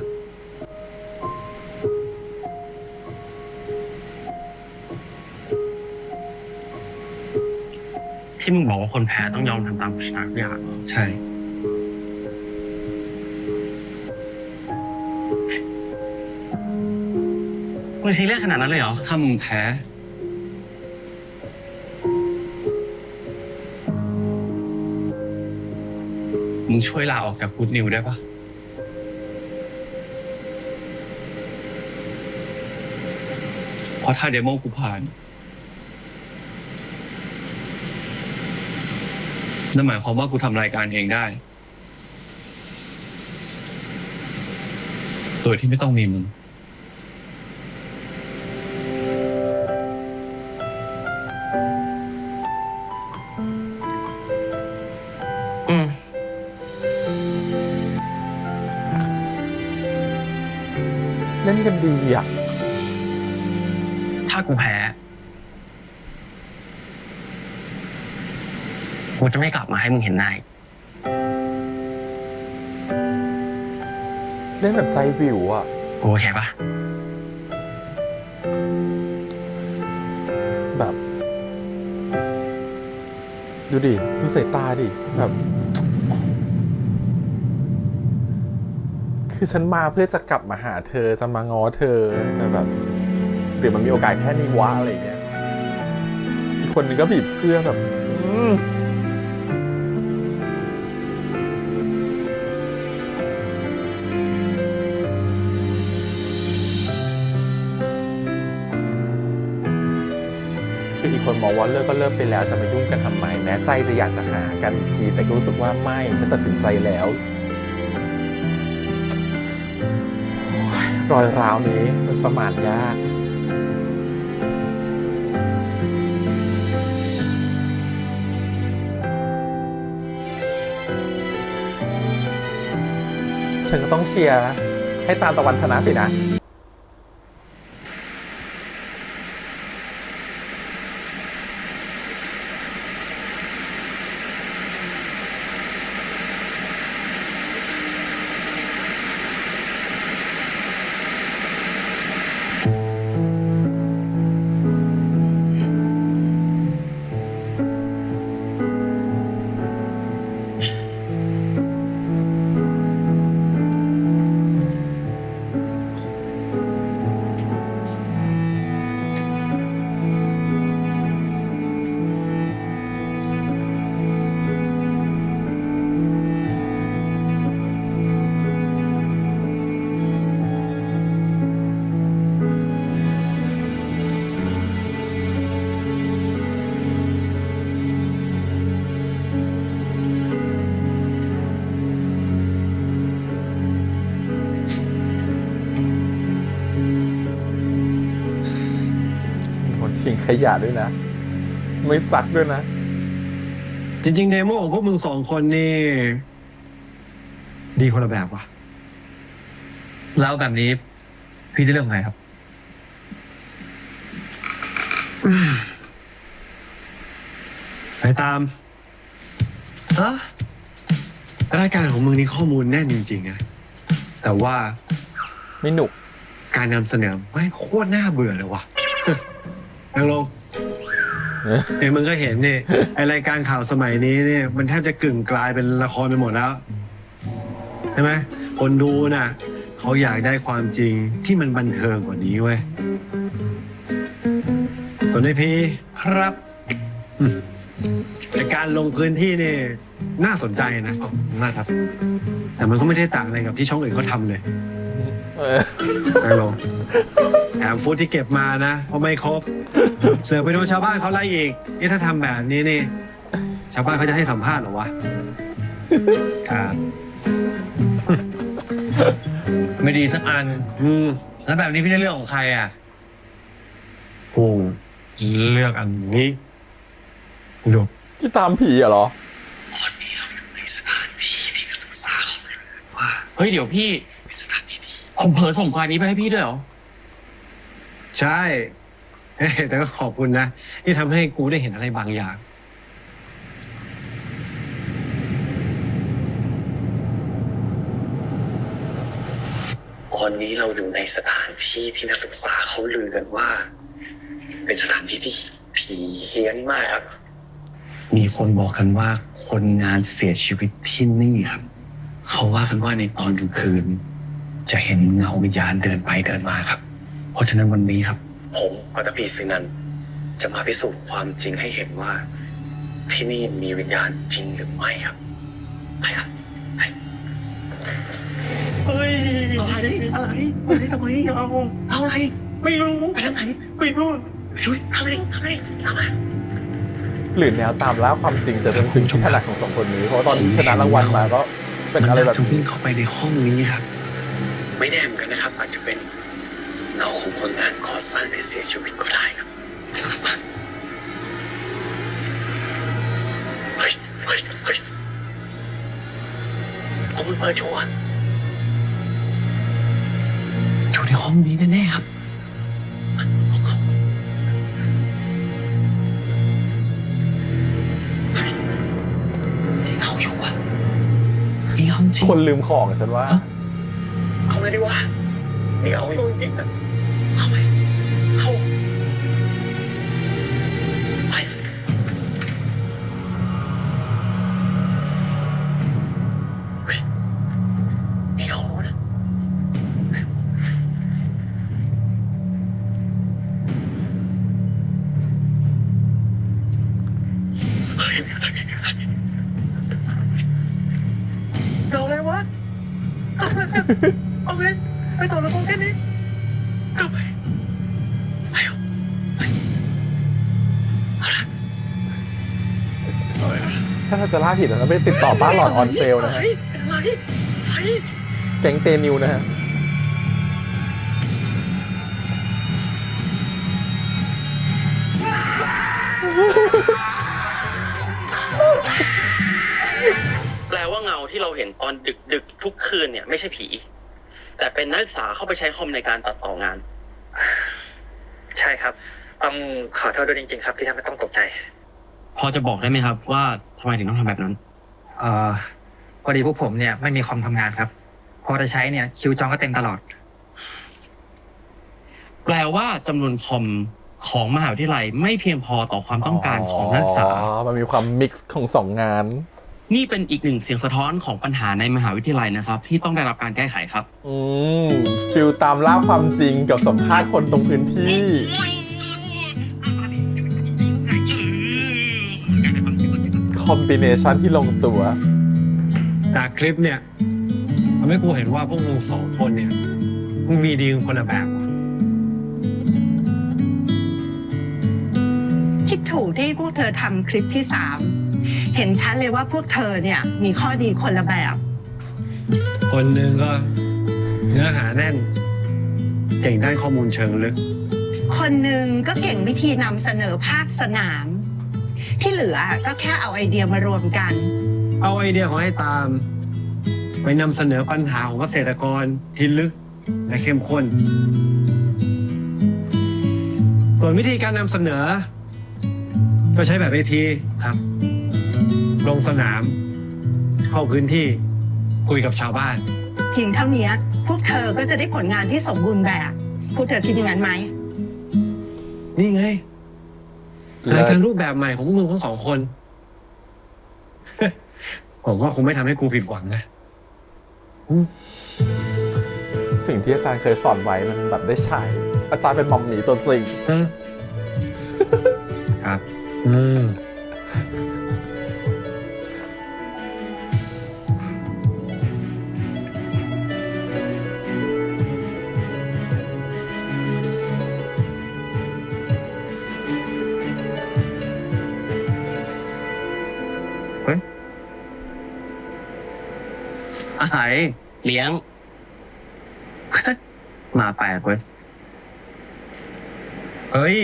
ที่มึงบอกว่าคนแพ้ต้องยอมทำตามผู้ชนะทุกอย่าง ใช่ มึงซีเรียสขนาดนั้นเลยเหรอ ถ้ามึงแพ้ มึงช่วยลาออกจากกู๊ดนิวได้ปะเพราะถ้าเดโมกูผ่านนั่นหมายความว่ากูทำรายการเองได้ โดยที่ไม่ต้องมีมึง อืม เล่นกันดีอ่ะ ถ้ากูแพ้ กูจะไม่กลับมาให้มึงเห็นหน้าอีก เล่นแบบใจวิวอ่ะ กูโอเคปะ แบบ ดูดิ ดูสายตาดิ แบบ คือฉันมาเพื่อจะกลับมาหาเธอ จะมาง้อเธอ แต่แบบเดี๋ยวมันมีโอกาสแค่นี้วะอะไรอย่างเงี้ย อีกคนนึงก็บีบเสื้อแบบคืออีกคนมองว่าเลิกก็เลิกไปแล้วจะมายุ่งกันทำไม แม้ใจจะอยากจะหากันอีกที แต่ก็รู้สึกว่าไม่ฉันตัดสินใจแล้ว รอยร้าวนี้มันสมานยาก ฉันก็ต้องเชียร์ให้ตามตะวันชนะสินะ คนทิ้งขยะด้วยนะ ไม่ซักด้วยนะ จริงๆเดโมของพวกมึงสองคนนี่ ดีคนละแบบว่ะ แล้วแบบนี้ พี่จะเลือกใครครับ ไปตามรายการของมึงนี่ข้อมูลแน่นจริงๆนะแต่ว่า ไม่หนุก การนำเสนอไม่โคตรน่าเบื่อเลยว่ะ นั่งลงเนี่ยมึงก็เห็นนี่ไอรายการข่าวสมัยนี้เนี่ยมันแทบจะกึ่งกลายเป็นละครไปหมดแล้วใช่ไหมคนดูน่ะเขาอยากได้ความจริงที่มันบันเทิงกว่านี้เว้ยส่วนไอพี ครับ แต่การลงพื้นที่นี่น่าสนใจนะมากครับ แต่มันก็ไม่ได้ต่างอะไรกับที่ช่องอื่นเขาทำเลย เออ นั่งลงแถมฟู้ดที่เก็บมานะเพราะไม่ครบ เสือกไปโดนชาวบ้านเขาไล่อีกนี่ถ้าทำแบบนี้นี่ ชาวบ้านเขาจะให้สัมภาษณ์เหรอวะ ครับ ไม่ดีสักอัน ม แล้วแบบนี้พี่จะเลือกของใครอ่ะ กูเลือกอันนี้ดู ที่ตามผีเหรอ เฮ้ยเดี๋ยวพี่ ผมเผลอส่งไฟล์นี้ไปให้พี่ด้วยเหรอ ใช่แต่ก็ขอบคุณนะ ที่ทำให้กูได้เห็นอะไรบางอย่าง ตอนนี้เราอยู่ในสถานที่ที่นักศึกษาเขาลือกันว่า เป็นสถานที่ที่ผีเฮี้ยนมากครับ มีคนบอกกันว่าคนงานเสียชีวิตที่นี่ครับ เขาว่ากันว่าในตอนกลางคืน จะเห็นเงาวิญญาณเดินไปเดินมาครับ เพราะฉะนั้นวันนี้ครับ ผมปัตภีสินันจะมาพิสูจน์ความจริงให้เห็นว่า ที่นี่มีวิญญาณจริงหรือไม่ครับไปครับไป เฮ้ย อะไรทำไมเอาอะไร ไม่รู้ ไปทางไหน ไม่รู้ ไปดูทำอะไรทำไม หรือแนวตามล่าความจริงจะเป็นสิ่งที่ถนัดของสองคนนี้ เพราะว่าตอนนี้ชนะรางวัลมาก็เป็นอะไรแบบ จะวิ่ นี้ งเข้าไปในห้องนี้ครับ ไม่แน่เหมือนกันนะครับ อาจจะเป็นเงาของคนงานก่อสร้างที่เสียชีวิตก็ได้ครับเฮ้ยเอามันเปิดอยู่ในห้องนี้แน่ๆครับเอาอยู่อ่ะมีห้องจริง คนลืมของฉันว่า เอาเลยดีวะนี่เอาอยู่จริงนะเข้าไปเข้าไปเฮ้ยนี่เอานะเอาเลยวะเอาเลยไปต่อละครแค่นี้กลับไปถ้าเราจะล่าผิดเราไปติดต่อบ้านหลอดออนเซลนะฮะแก๊งเตนิวนะฮะ แปลว่าเงาที่เราเห็นตอนดึกทุกคืนเนี่ยไม่ใช่ผี แต่เป็นนักศึกษาเข้าไปใช้คอมในการตัดต่องาน ใช่ครับ ต้องขอโทษด้วยจริงๆครับที่ทำให้ต้องตกใจ พอจะบอกได้ไหมครับว่าทำไมถึงต้องทำแบบนั้น พอดีพวกผมเนี่ยไม่มีคอมทำงานครับ พอจะใช้เนี่ยคิวจองก็เต็มตลอด แปลว่าจำนวนคอมของมหาวิทยาลัยไม่เพียงพอต่อความต้องการของนักศึกษา มันมีความมิกซ์ของสองงาน นี่เป็นอีกหนึ่งเสียงสะท้อนของปัญหาในมหาวิทยาลัยนะครับ ที่ต้องได้รับการแก้ไขครับ ฟิลตามล่าความจริงกับสัมภาษณ์คนตรงพื้นที่ คอมบิเนชันที่ลงตัว จากคลิปเนี่ยทำให้กูเห็นว่าพวกมึงสองคนเนี่ยมึงมีดีกันคนละแบบว่ะ คิดถูกที่พวกเธอทำคลิปที่ 3 เห็นชัดเลยว่าพวกเธอเนี่ยมีข้อดีคนละแบบ คนหนึ่งก็เนื้อหาแน่น เก่งด้านข้อมูลเชิงลึก คนหนึ่งก็เก่งวิธีนำเสนอภาคสนาม ที่เหลือก็แค่เอาไอเดียมารวมกัน เอาไอเดียของไอ้ตาม ไปนำเสนอปัญหาของเกษตรกรที่ลึกและเข้มข้น ส่วนวิธีการนำเสนอ ก็ใช้แบบAPครับ ลงสนาม เข้าพื้นที่คุยกับชาวบ้าน เพียงเท่านี้พวกเธอก็จะได้ผลงานที่สมบูรณ์แบบ พวกเธอคิดอย่างนั้นไหม นี่ไงรายการรูปแบบใหม่ของพวกมึงทั้งสองคน ผมว่าคงไม่ทำให้กูผิดหวังนะ สิ่งที่อาจารย์เคยสอนไว้มันแบบได้ใช้ อาจารย์เป็นหม่อมหมีตัวจริง ครับอะไร เลี้ยง มาแปลกเว้ย เฮ้ย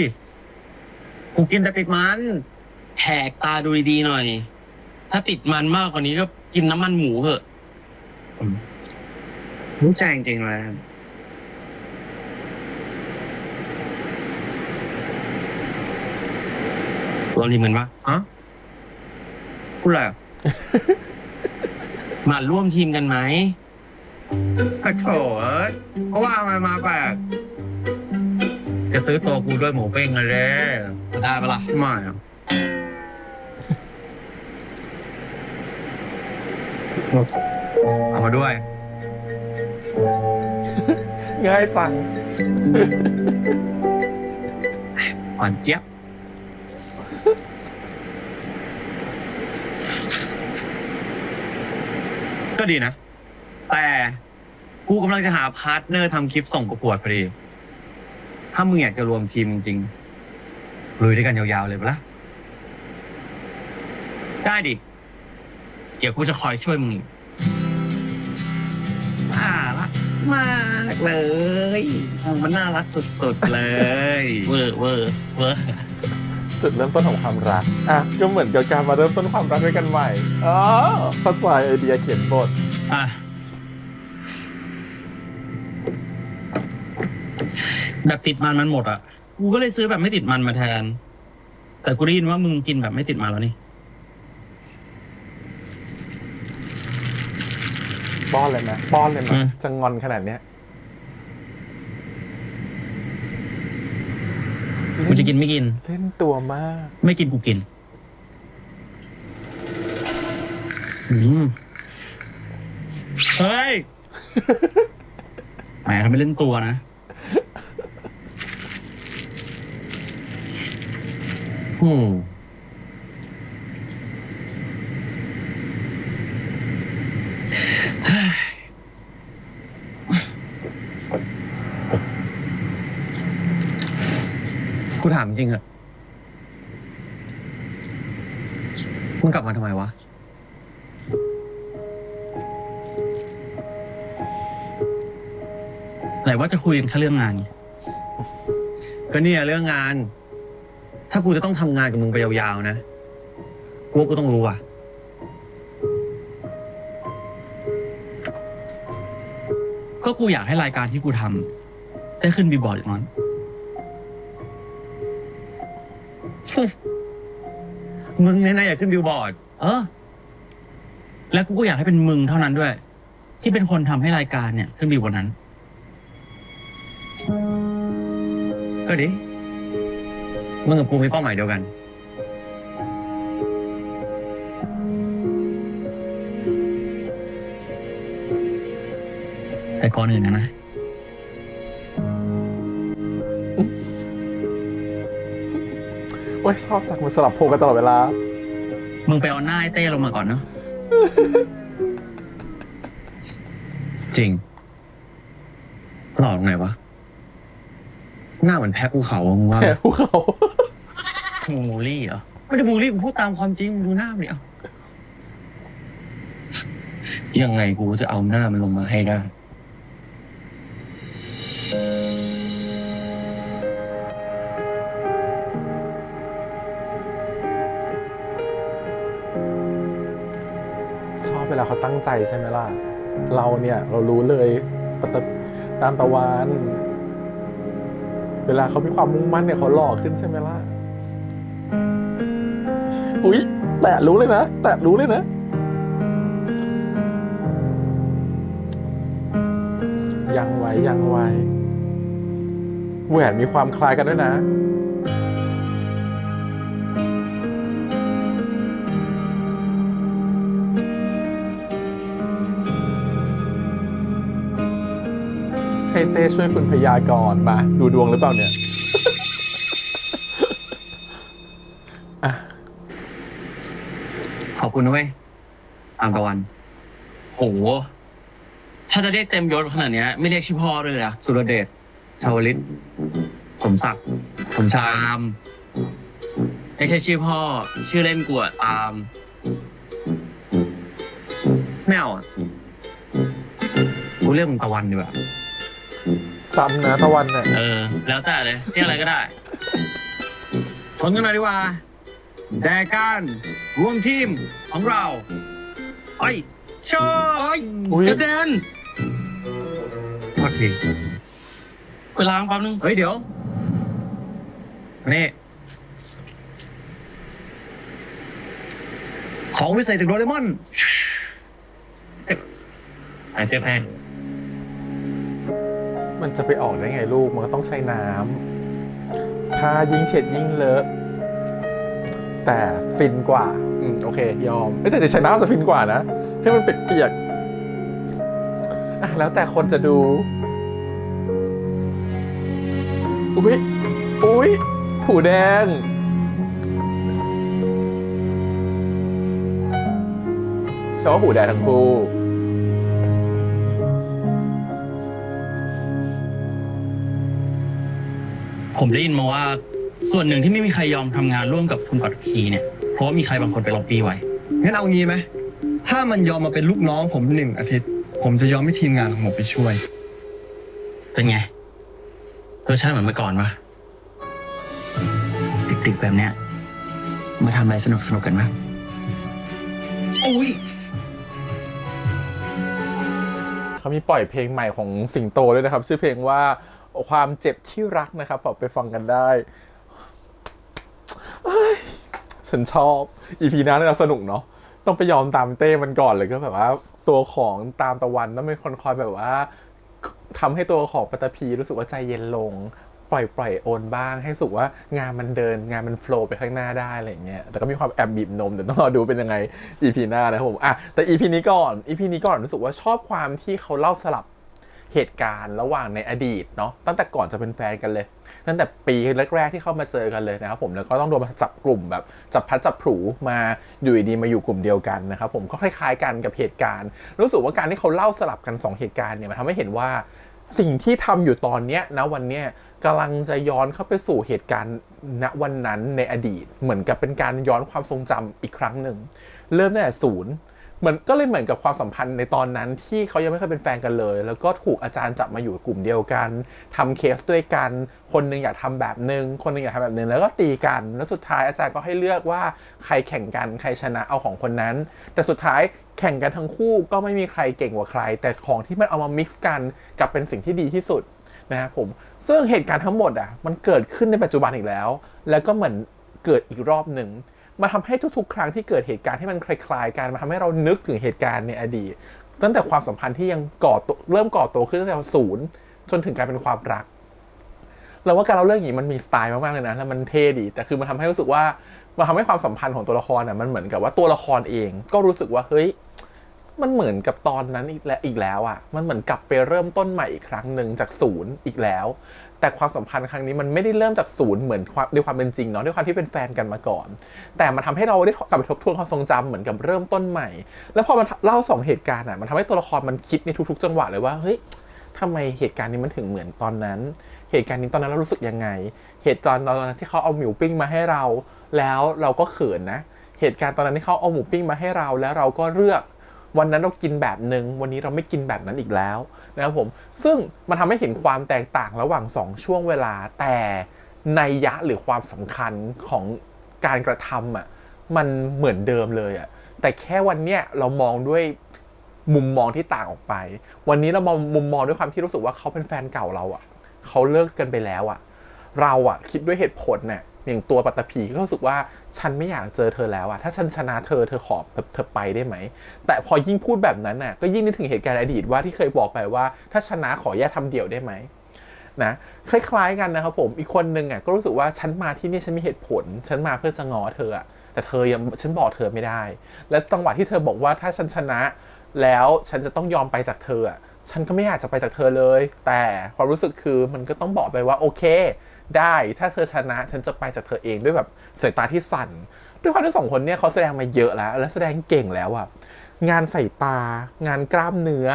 กูกินแต่ติดมัน แหกตาดูดีๆหน่อย ถ้าติดมันมากกว่านี้ก็กินน้ำมันหมูเถอะ รู้ใจจริงๆเลย รวมทีมกันปะ ฮะพูดอะไร มาร่วมทีมกันไหม กระโถเพราะว่ามันมาแปลกจะซื้อตัวกูด้วยหมูเป้งอะไร ได้ปะล่ะ ไม่อะเอามาด้วย ง่ายจัง หวานเจี๊ยบ ก็ดีนะ แต่กูกำลังจะหาพาร์ทเนอร์ทำคลิปส่งประกวดพอดี ถ้ามึงอยากจะรวมทีมจริงๆลุยด้วยกันยาวๆเลยปะล่ะ ได้ดิ เดี๋ยวกูจะคอยช่วยมึง น่ารักมากเลยมันน่ารักสุดๆเลย เวอร์เวอร์เวอร์ จุดเริ่มต้นของความรัก อ่ะ ก็เหมือนกับการมาเริ่มต้นความรักด้วยกันใหม่ อ๋อเข้าใจไอเดียเขียนบท อ่ะแบบติดมันหมดอ่ะ กูก็เลยซื้อแบบไม่ติดมันมาแทน แต่กูได้ยินว่ามึงกินแบบไม่ติดมันแล้วนี่ ป้อนเลยไหมป้อนเลยไหม อืม จะงอนขนาดเนี้ย กูจะกินไม่กิน เล่นตัวมาก ไม่กินกูกิน เฮ้ย แหมทำไมเล่นตัวนะ กูถามจริงเหอะมึงกลับมาทำไมวะ ไหนว่าจะคุยกันแค่เรื่องงานไง ก็เนี่ยเรื่องงาน ถ้ากูจะต้องทำงานกับมึงไปยาวๆนะ กูว่ากูต้องรู้อ่ะ ก็กูอยากให้รายการที่กูทำได้ขึ้นบีบอร์ดอย่างนั้น มึงเนี่ยนะอยากขึ้นบิลบอร์ด เออ แล้วกูก็อยากให้เป็นมึงเท่านั้นด้วย ที่เป็นคนทำให้รายการเนี่ยขึ้นบีบนนั้น ก็ดิ มึงกับกูมีเป้าหมายเดียวกัน แต่ก่อนอื่นนะ โอ้ยชอบจังมันสลับโพลกันตลอดเวลา มึงไปเอาหน้าไอ้เต้ลงมาก่อนเนาะ จริงหล่อตรงไหนวะ หน้าเหมือนแพะภูเขาอะมึงว่าไหม แค่ภูเขา มึงมูลี่เหรอ ไม่ได้บูลลี่กูพูดตามความจริงมึงดูหน้ามันดิเอา ยังไงกูจะเอาหน้ามันลงมาให้ได้ ชอบเวลาเขาตั้งใจใช่ไหมล่ะ เราเนี่ยเรารู้เลยตามตะวัน เวลาเขามีความมุ่งมั่นเนี่ยเขาหล่อขึ้นใช่ไหมล่ะ อุ๊ย แตะรู้เลยนะ แตะรู้เลยนะ ยังไว้ยังไว้แหวนมีความคล้ายกันด้วยนะ ให้เต้ช่วยคุณพยากรณ์มา ดูดวงหรือเปล่าเนี่ย ขอบคุณนะเว้ยตามตะวัน โห ถ้าจะเรียกเต็มยศขนาดเนี้ยไม่เรียกชื่อพ่อด้วยเลยนะ สุรเดช ชาวลิต สมศักดิ์ สมชา ตาย ม ไม่ใช่ชื่อพ่อ ชื่อเล่นกูอะตาม ไม่เอาอ่ะ กูเรียกมึงตะวันดีกว่า ซ้ำนะตะวันเนี่ย เออ แล้วแต่เลยเรียกอะไรก็ได้ ทนกันหน่อยดีกว่าแดการร่วมทีมของเราไอ้โช โอ้ย อุ๊ย กระเด็น โทษที เวลาแป๊บนึง เฮ้ยเดี๋ยวนี่ ของพิเศษจากโดเรมอนไอเจ๊แพง มันจะไปออกได้ไงลูก มันก็ต้องใช้น้ำผ้ายิ่งเช็ดยิ่งเลอะ แต่ฟินกว่าโอเคยอมแต่จะใช้น้ำจะฟินกว่านะ ให้มันเปียกๆอ่ะแล้วแต่คนจะดู อุ๊ยหูแดงแสดงว่าหูแดงทั้งคู่ ผมได้ยินมาว่าส่วนหนึ่งที่ไม่มีใครยอมทำงานร่วมกับคุณปัตภีเนี่ยเพราะว่ามีใครบางคนไปล็อบบี้ไว้ งั้นเอางี้ไหมถ้ามันยอมมาเป็นลูกน้องผม1 อาทิตย์ ผมจะยอมให้ทีมงานของผมไปช่วย เป็นไงรสชาติเหมือนเมื่อก่อนปะดึกๆแบบเนี้ยมาทำอะไรสนุกกันมั้ย เขามีปล่อยเพลงใหม่ของสิงโตด้วยนะครับ ชื่อเพลงว่าความเจ็บที่รักนะครับพอไปฟังกันได้ฉันชอบ EP หน้าน่าสนุกเนาะต้องไปยอมตามเต้มันก่อนเลยก็แบบว่าตัวของตามตะวันต้องเป็นคนคอยแบบว่าทำให้ตัวของปัตตภีรู้สึกว่าใจเย็นลงปล่อยโอนบ้างให้รู้สึกว่างานมันเดินงานมันโฟลว์ไปข้างหน้าได้อะไรอย่างเงี้ยแต่ก็มีความแอบบีบนมเดี๋ยวต้องรอดูเป็นยังไง EP หน้านะครับผมแต่ EP นี้ก่อน EP นี้ก่อนรู้สึกว่าชอบความที่เขาเล่าสลับเหตุการณ์ระหว่างในอดีตเนาะตั้งแต่ก่อนจะเป็นแฟนกันเลยตั้งแต่ปีแรกๆที่เข้ามาเจอกันเลยนะครับผมแล้วก็ต้องโดนมาจับกลุ่มแบบจับพัดจับผูมาอยู่ดีมาอยู่กลุ่มเดียวกันนะครับผมก็คล้ายๆกันกับเหตุการณ์รู้สึกว่าการที่เขาเล่าสลับกัน2เหตุการณ์เนี่ยมันทำให้เห็นว่าสิ่งที่ทำอยู่ตอนเนี้ยนะวันเนี้ยกำลังจะย้อนเข้าไปสู่เหตุการณ์ณวันนั้นในอดีตเหมือนกับเป็นการย้อนความทรงจำอีกครั้งหนึ่งเริ่มตั้งแต่ศูนย์เหมือนก็เลยเหมือนกับความสัมพันธ์ในตอนนั้นที่เขายังไม่เคยเป็นแฟนกันเลยแล้วก็ถูกอาจารย์จับมาอยู่กลุ่มเดียวกันทำเคสด้วยกันคนนึงอยากทำแบบนึงคนนึงอยากทำแบบนึงแล้วก็ตีกันแล้วสุดท้ายอาจารย์ก็ให้เลือกว่าใครแข่งกันใครชนะเอาของคนนั้นแต่สุดท้ายแข่งกันทั้งคู่ก็ไม่มีใครเก่งกว่าใครแต่ของที่มันเอามา mix กันกลับเป็นสิ่งที่ดีที่สุดนะครับผมซึ่งเหตุการณ์ทั้งหมดมันเกิดขึ้นในปัจจุบันอีกแล้วแล้วก็เหมือนเกิดอีกรอบหนึ่งมาทำให้ทุกๆครั้งที่เกิดเหตุการณ์ที่มันคล้ายๆกันมาทำให้เรานึกถึงเหตุการณ์ในอดีตตั้งแต่ความสัมพันธ์ที่ยังเริ่มก่อตัวขึ้นตั้งแต่ศูนย์จนถึงการเป็นความรักเราว่าการเล่าเรื่องอย่างนี้มันมีสไตล์มากๆเลยนะแล้วมันเท่ดีแต่คือมันทำให้รู้สึกว่ามันทำให้ความสัมพันธ์ของตัวละครมันเหมือนกับว่าตัวละครเองก็รู้สึกว่าเฮ้ยมันเหมือนกับตอนนั้นอีกแล้วมันเหมือนกลับไปเริ่มต้นใหม่อีกครั้งหนึ่งจากศูนย์อีกแล้วแต่ความสัมพันธ์ครั้งนี้มันไม่ได้เริ่มจากศูนย์เหมือนด้วยความเป็นจริงเนาะด้วยความที่เป็นแฟนกันมาก่อนแต่มันทำให้เราได้กลับไปทบทวนความทรงจำเหมือนกับเริ่มต้นใหม่แล้วพอมันเล่า2เหตุการณ์มันทำให้ตัวละครมันคิดในทุกๆจังหวะเลยว่าเฮ้ยทำไมเหตุการณ์นี้มันถึงเหมือนตอนนั้นเหตุการณ์นี้ตอนนั้นเรารู้สึกยังไงเหตุการณ์ตอนนั้นที่เขาเอาหมูปิ้งมาให้เราแล้วเราก็เขินนะเหตุการณ์ตอนนั้นที่เขาเอาหมูปิ้งมาให้เราแล้วเราก็เลือกวันนั้นเรากินแบบนึงวันนี้เราไม่กินแบบนั้นอีกแล้วนะครับผมซึ่งมันทำให้เห็นความแตกต่างระหว่าง2ช่วงเวลาแต่นัยยะหรือความสำคัญของการกระทำมันเหมือนเดิมเลยแต่แค่วันเนี้ยเรามองด้วยมุมมองที่ต่างออกไปวันนี้เรามองมุมมองด้วยความที่รู้สึกว่าเขาเป็นแฟนเก่าเราเขาเลิกกันไปแล้วเราคิดด้วยเหตุผลอย่างตัวปัตตภีก็รู้สึกว่าฉันไม่อยากเจอเธอแล้วถ้าฉันชนะเธอขอเธอไปได้ไหมแต่พอยิ่งพูดแบบนั้นก็ยิ่งนึกถึงเหตุการณ์อดีตว่าที่เคยบอกไปว่าถ้าชนะขอแยกทำเดี่ยวได้ไหมนะคล้ายๆกันนะครับผมอีกคนนึงก็รู้สึกว่าฉันมาที่นี่ฉันมีเหตุผลฉันมาเพื่อจะง้อเธอแต่เธอยังฉันบอกเธอไม่ได้และจังหวะที่เธอบอกว่าถ้าฉันชนะแล้วฉันจะต้องยอมไปจากเธอฉันก็ไม่อยากจะไปจากเธอเลยแต่ความรู้สึกคือมันก็ต้องบอกไปว่าโอเคได้ถ้าเธอชนะฉันจะไปจากเธอเองด้วยแบบสายตาที่สั่นด้วยความที่2คนเนี่ยเขาแสดงมาเยอะแล้วและแสดงเก่งแล้วงานสายตางานกล้ามเนื้อ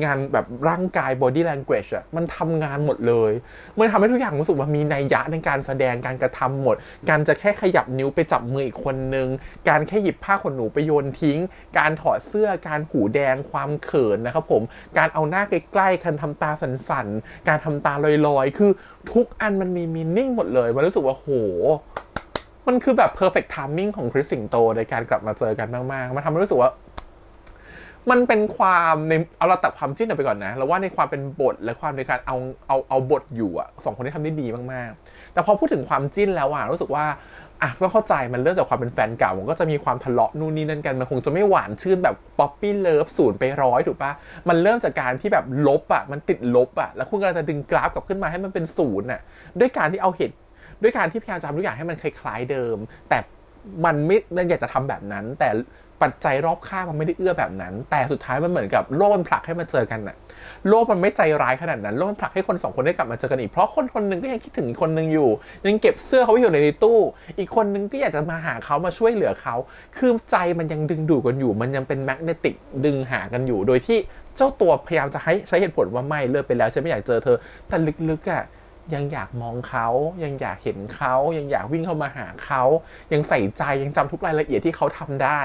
งานแบบร่างกาย body language มันทำงานหมดเลยมันทำให้ทุกอย่างรู้สึกว่ามีนัยยะในการแสดงการกระทำหมดการจะแค่ขยับนิ้วไปจับมืออีกคนนึงการแค่หยิบผ้าขนหนูไปโยนทิ้งการถอดเสื้อการหูแดงความเขินนะครับผมการเอาหน้าใกล้ๆการทำตาสั่นๆการทำตาลอยๆคือทุกอันมันมีมีนิ่งหมดเลยมันรู้สึกว่าโหมันคือแบบ perfect timing ของคริสสิงโตในการกลับมาเจอกันมากๆมันทำให้รู้สึกว่ามันเป็นความในเอาเราตัดความจิ้นออกไปก่อนนะแล้วว่าในความเป็นบทและความในการเอาบทอยู่2คนที่ทำได้ดีมากๆแต่พอพูดถึงความจิ้นแล้วรู้สึกว่า ต้องเข้าใจมันเริ่มจากความเป็นแฟนเก่ามันก็จะมีความทะเลาะนู่นนี่นั่นกันมันคงจะไม่หวานชื่นแบบป๊อปปี้เลิฟ0 ไป 100ถูกปะมันเริ่มจากการที่แบบลบมันติดลบแล้วคุณกำลังจะดึงกราฟกลับขึ้นมาให้มันเป็น0ด้วยการที่ด้วยการที่พยายามจะทำทุกอย่างให้มันคล้ายๆเดิมแต่มันไม่อยากจะทำแบบนั้นแต่ปัจจัยรอบข้างมันไม่ได้เอื้อแบบนั้นแต่สุดท้ายมันเหมือนกับโลกมันผลักให้มาเจอกันโลกมันไม่ใจร้ายขนาดนั้นโลกมันผลักให้คน2 คนได้กลับมาเจอกันอีกเพราะคนนึงก็ยังคิดถึงอีกคนนึงอยู่ยังเก็บเสื้อเขาไว้อยู่ในตู้อีกคนนึงก็อยากจะมาหาเขามาช่วยเหลือเขาคือใจมันยังดึงดูดกันอยู่มันยังเป็นแมกเนติกดึงหากันอยู่โดยที่เจ้าตัวพยายามจะใช้เหตุผลว่าไม่เลิกไปแล้วฉันไม่อยากเจอเธอแต่ลึกๆยังอยากมองเขายังอยากเห็นเขายังอยากวิ่งเข้ามาหาเขายังใส่ใจยังจำทุกรายละเอียดที่เขาทำได้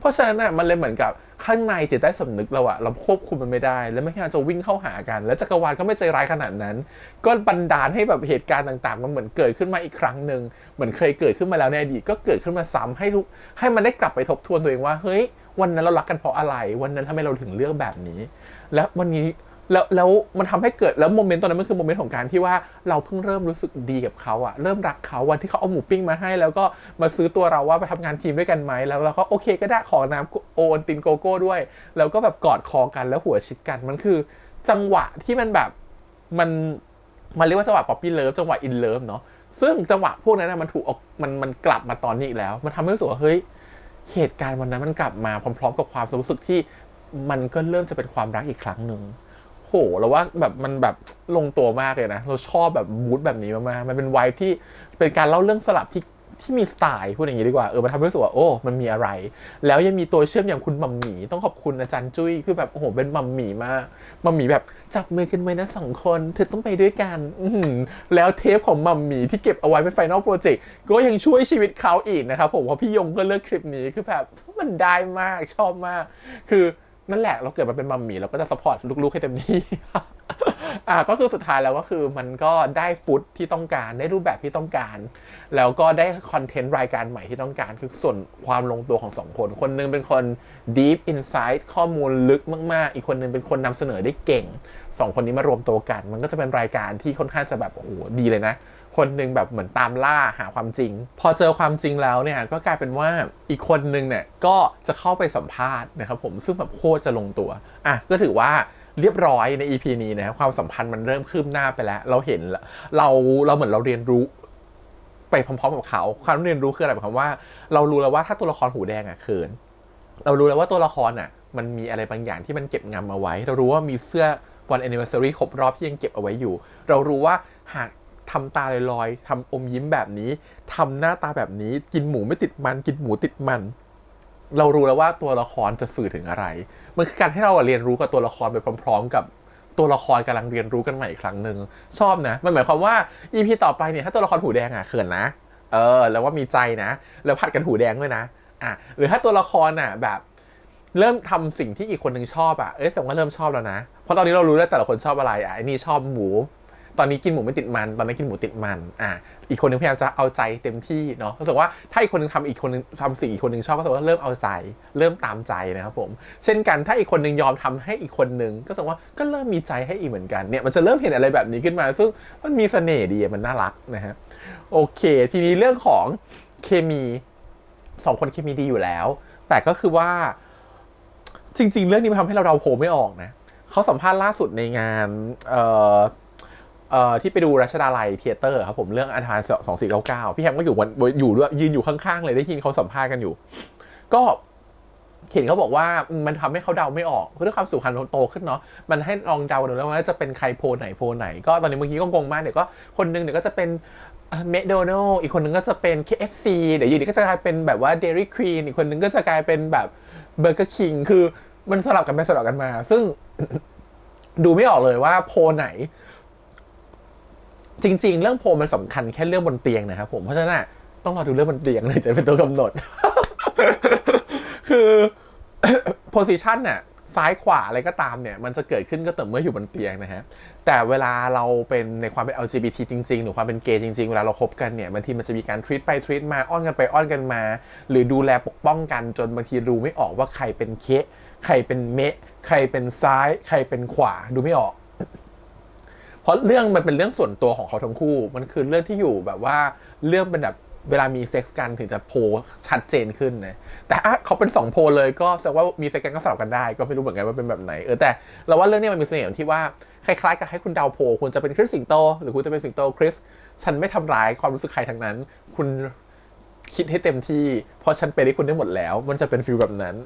เพราะฉะนั้นมันเลยเหมือนกับข้างในจิตใต้สำนึกเราควบคุมมันไม่ได้แล้วไม่คิดว่าจะวิ่งเข้าหากันแล้วจักรวาลก็ไม่ใจร้ายขนาดนั้นก็บันดาลให้แบบเหตุการณ์ต่างๆมันเหมือนเกิดขึ้นมาอีกครั้งหนึ่งเหมือนเคยเกิดขึ้นมาแล้วในอดีตก็เกิดขึ้นมาซ้ำให้มันได้กลับไปทบทวนตัวเองว่าเฮ้ยวันนั้นเรารักกันเพราะอะไรวันนั้นทำไมเราถึงเลือกแบบนี้แล้ววันนี้แล้วมันทำให้เกิดแล้วโมเมนต์ตอนนั้นมันคือโมเมนต์ของการที่ว่าเราเพิ่งเริ่มรู้สึกดีกับเขาเริ่มรักเขาวันที่เขาเอาหมูปิ้งมาให้แล้วก็มาซื้อตัวเราว่าไปทำงานทีมด้วยกันไหมแล้วเราก็โอเคก็ได้ขอน้ำโอวัลตินโกโก้ด้วยแล้วก็แบบกอดคอกันแล้วหัวชิดกันมันคือจังหวะที่มันแบบมันเรียกว่าจังหวะป๊อปปี้เลิฟจังหวะอินเลิฟเนาะซึ่งจังหวะพวกนั้นมันถูกมันกลับมาตอนนี้อีกแล้วมันทำให้รู้สึกว่าเฮ้ยเหตุการณ์วันนั้นมันกลับมาพร้อมๆกับความรู้สึกที่มันก็เริ่มจะเป็นความรักอีกครั้งนึงโหเราว่าแบบมันแบบลงตัวมากเลยนะเราชอบแบบมูดแบบนี้มากๆมันเป็นไวท์ที่เป็นการเล่าเรื่องสลับที่มีสไตล์พูดอย่างนี้ดีกว่ามันทำให้รู้สึกว่าโอ้มันมีอะไรแล้วยังมีตัวเชื่อมอย่างคุณมัมหมี่ต้องขอบคุณอาจารย์จุ้ยคือแบบโอ้โหเป็นมัมหมี่มากมัมหมี่แบบจับมือกันไว้นะ2 คนเธอต้องไปด้วยกันแล้วเทปของมัมหมี่ที่เก็บเอาไว้เป็นไฟนอลโปรเจกต์ก็ยังช่วยชีวิตเขาอีกนะครับผมเพราะพี่ยงก็เลือกคลิปนี้คือแบบมันได้มากชอบมากคือนั่นแหละเราเกิดมาเป็นมัมหมี่เราก็จะซัพพอร์ตลูกๆให้เต็มที่ ก็คือสุดท้ายแล้วก็คือมันก็ได้ฟุตที่ต้องการได้รูปแบบที่ต้องการแล้วก็ได้คอนเทนต์รายการใหม่ที่ต้องการคือส่วนความลงตัวของ2 คนคนนึงเป็นคน deep insight ข้อมูลลึกมากๆอีกคนนึงเป็นคนนำเสนอได้เก่ง2 คนนี้มารวมตัวกันมันก็จะเป็นรายการที่ค่อนข้างจะแบบโอ้โหดีเลยนะคนนึงแบบเหมือนตามล่าหาความจริงพอเจอความจริงแล้วเนี่ยก็กลายเป็นว่าอีกคนนึงเนี่ยก็จะเข้าไปสัมภาษณ์นะครับผมซึ่งแบบโคตรจะลงตัวก็ถือว่าเรียบร้อยใน EP นี้นะครับความสัมพันธ์มันเริ่มคืบหน้าไปแล้วเราเห็นเราเหมือนเราเรียนรู้ไปพร้อมๆกับเขาความเรียนรู้คืออะไรหมายความว่าเรารู้แล้วว่าถ้าตัวละครหูแดงเขินเรารู้แล้วว่าตัวละครมันมีอะไรบางอย่างที่มันเก็บงำเอาไว้เรารู้ว่ามีเสื้อวัน anniversary ครบรอบที่ยังเก็บเอาไว้อยู่เรารู้ว่าหากทำตาลอยๆทำอมยิ้มแบบนี้ทำหน้าตาแบบนี้กินหมูไม่ติดมันกินหมูติดมันเรารู้แล้วว่าตัวละครจะสื่อถึงอะไรมันคือการให้เราเรียนรู้กับตัวละครไปพร้อมๆกับตัวละครกำลังเรียนรู้กันใหม่อีกครั้งหนึ่งชอบนะมันหมายความว่า EP ต่อไปเนี่ยถ้าตัวละครหูแดงเขินนะแล้วว่ามีใจนะแล้วผัดกันหูแดงด้วยนะหรือถ้าตัวละครแบบเริ่มทำสิ่งที่อีกคนนึงชอบแสดงว่าเริ่มชอบแล้วนะเพราะตอนนี้เรารู้แล้วแต่ละคนชอบอะไรไอ้นี่ชอบหมูตอนนี้กินหมูไม่ติดมันตอนนี้กินหมูติดมันอีกคนนึงพยายามจะเอาใจเต็มที่เนาะก็แสดงว่าถ้าอีกคนนึงทำอีกคนนึงทำสิ่งอีกคนนึงชอบก็แสดงว่าเริ่มเอาใจเริ่มตามใจนะครับผมเช่นกันถ้าอีกคนนึงยอมทำให้อีกคนนึงก็แสดงว่าก็เริ่มมีใจให้อีกเหมือนกันเนี่ยมันจะเริ่มเห็นอะไรแบบนี้ขึ้นมาซึ่งมันมีเสน่ห์ดีมันน่ารักนะฮะโอเคทีนี้เรื่องของเคมี2 คนเคมีดีอยู่แล้วแต่ก็คือว่าจริงๆเรื่องนี้มันทำให้เราเดาโผไม่ออกนะเขาสัมภาษณ์ล่าสุดในงานที่ไปดูรัชดาลัยเธียเตอร์ครับผมเรื่องอันธพาล2499พี่แฮมก็อยู่ด้วยยืนอยู่ข้างๆเลยได้ยินเขาสัมภาษณ์กันอยู่ก็เห็นเขาบอกว่ามันทำให้เขาเดาไม่ออกเพราะด้วยความสุขพันธ์โตขึ้นเนาะมันให้ลองเดาดูแล้วว่าจะเป็นใครโพลไหนก็ตอนนี้เมื่อกี้ก็งงมากเดี๋ยวก็คนนึงเดี๋ยวก็จะเป็นแมคโดนัลด์อีกคนนึงก็จะเป็น KFC เดี๋ยวอยู่ดีก็จะกลายเป็นแบบว่า Dairy Queen อีกคนนึงก็จะกลายเป็นแบบ Burger King คือมันสลับกันไปสลับกันมาซึ่ง ดูไม่ออกเลยว่าโพลไหนจริงๆเรื่องโพลมันสำคัญแค่เรื่องบนเตียงนะครับผมเพราะฉะนั้นต้องรอดูเรื่องบนเตียงเลยจะเป็นตัวกำหนด คือ position ซ้ายขวาอะไรก็ตามเนี่ยมันจะเกิดขึ้นก็ต่อเมื่ออยู่บนเตียงนะฮะแต่เวลาเราเป็นในความเป็น LGBT จริงๆหรือความเป็นเกย์จริงๆเวลาเราคบกันเนี่ยบางทีมันจะมีการ treat ไป treat มาอ้อนกันไปอ้อนกันมาหรือดูแลปกป้องกันจนบางทีดูไม่ออกว่าใครเป็นเคใครเป็นเมะใครเป็นซ้ายใครเป็นขวาดูไม่ออกเพราะเรื่องมันเป็นเรื่องส่วนตัวของเขาทั้งคู่มันคือเรื่องที่อยู่แบบว่าเรื่องเป็นแบบ เวลามีเซ็กซ์กันถึงจะโพลชัดเจนขึ้นนะแต่เขาเป็น2โพลเลยก็แสดงว่ามีเซ็กซ์กันก็สลับกันได้ก็ไม่รู้เหมือนกันว่าเป็นแบบไหนแต่เราว่าเรื่องนี้มันมีเสน่ห์ที่ว่าคล้ายๆกับให้คุณเดาโพลคุณจะเป็นคริสสิงโตหรือคุณจะเป็นสิงโตคริสฉันไม่ทำร้ายความรู้สึกใครทั้งนั้นคุณคิดให้เต็มที่เพราะฉันไปได้คุณได้หมดแล้วมันจะเป็นฟีลแบบนั้น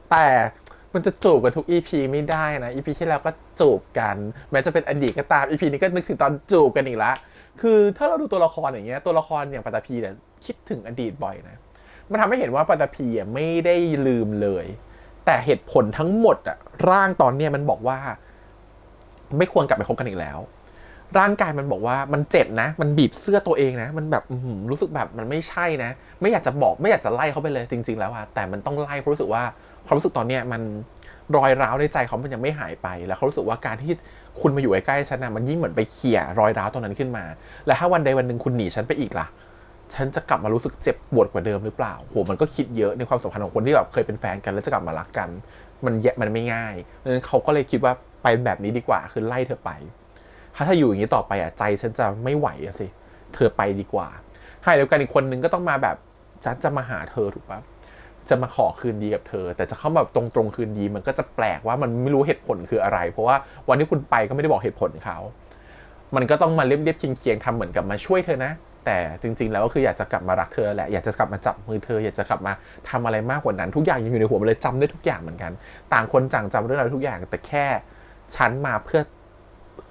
แต่มันจะจูบกันทุก EP ไม่ได้นะ EP ที่แล้วก็จูบกันแม้จะเป็นอดีตก็ตาม EP นี้ก็นึกถึงตอนจูบกันอีกละคือถ้าเราดูตัวละครอย่างเงี้ยตัวละครอย่างปัตตภีเนี่ยคิดถึงอดีตบ่อยนะมันทำให้เห็นว่าปัตตภีไม่ได้ลืมเลยแต่เหตุผลทั้งหมดอะร่างตอนเนี้ยมันบอกว่าไม่ควรกลับไปคบกันอีกแล้วร่างกายมันบอกว่ามันเจ็บนะมันบีบเสื้อตัวเองนะมันแบบรู้สึกแบบมันไม่ใช่นะไม่อยากจะบอกไม่อยากจะไล่เขาไปเลยจริงๆแล้วอะแต่มันต้องไล่เพราะรู้สึกว่าความรู้สึกตอนเนี้ยมันรอยร้าวในใจเขามันยังไม่หายไปแล้วเขารู้สึกว่าการที่คุณมาอยู่ใกล้ๆฉันนะมันยิ่งเหมือนไปเขี่ยรอยร้าวตรงนั้นขึ้นมาและถ้าวันใดวันหนึ่งคุณหนีฉันไปอีกล่ะฉันจะกลับมารู้สึกเจ็บปวดกว่าเดิมหรือเปล่าโหมันก็คิดเยอะในความสัมพันธ์ของคนที่แบบเคยเป็นแฟนกันแล้วจะกลับมารักกันมันไม่ง่ายดังนั้นเขาก็เลยคิดว่าไปแบบนี้ดีกว่าคือไล่เธอไปถ้าอยู่อย่างนี้ต่อไปอ่ะใจฉันจะไม่ไหวอะสิเธอไปดีกว่าใครเดียวกันอีกคนนึงก็ต้องมาแบบฉันจะมาหาเธอถูกปะจะมาขอคืนดีกับเธอแต่จะเข้าแบบตรงคืนดีมันก็จะแปลกว่ามันไม่รู้เหตุผลคืออะไรเพราะว่าวันที่คุณไปก็ไม่ได้บอกเหตุผลเขามันก็ต้องมาเรียบเคียงทำเหมือนกับมาช่วยเธอนะแต่จริงๆแล้วก็คืออยากจะกลับมารักเธอแหละอยากจะกลับมาจับมือเธออยากจะกลับมาทำอะไรมากกว่านั้นทุกอย่างยังอยู่ในหัวมันเลยจำได้ทุกอย่างเหมือนกันต่างคนจำเรื่องราวทุกอย่างแต่แค่ฉันมาเพื่อ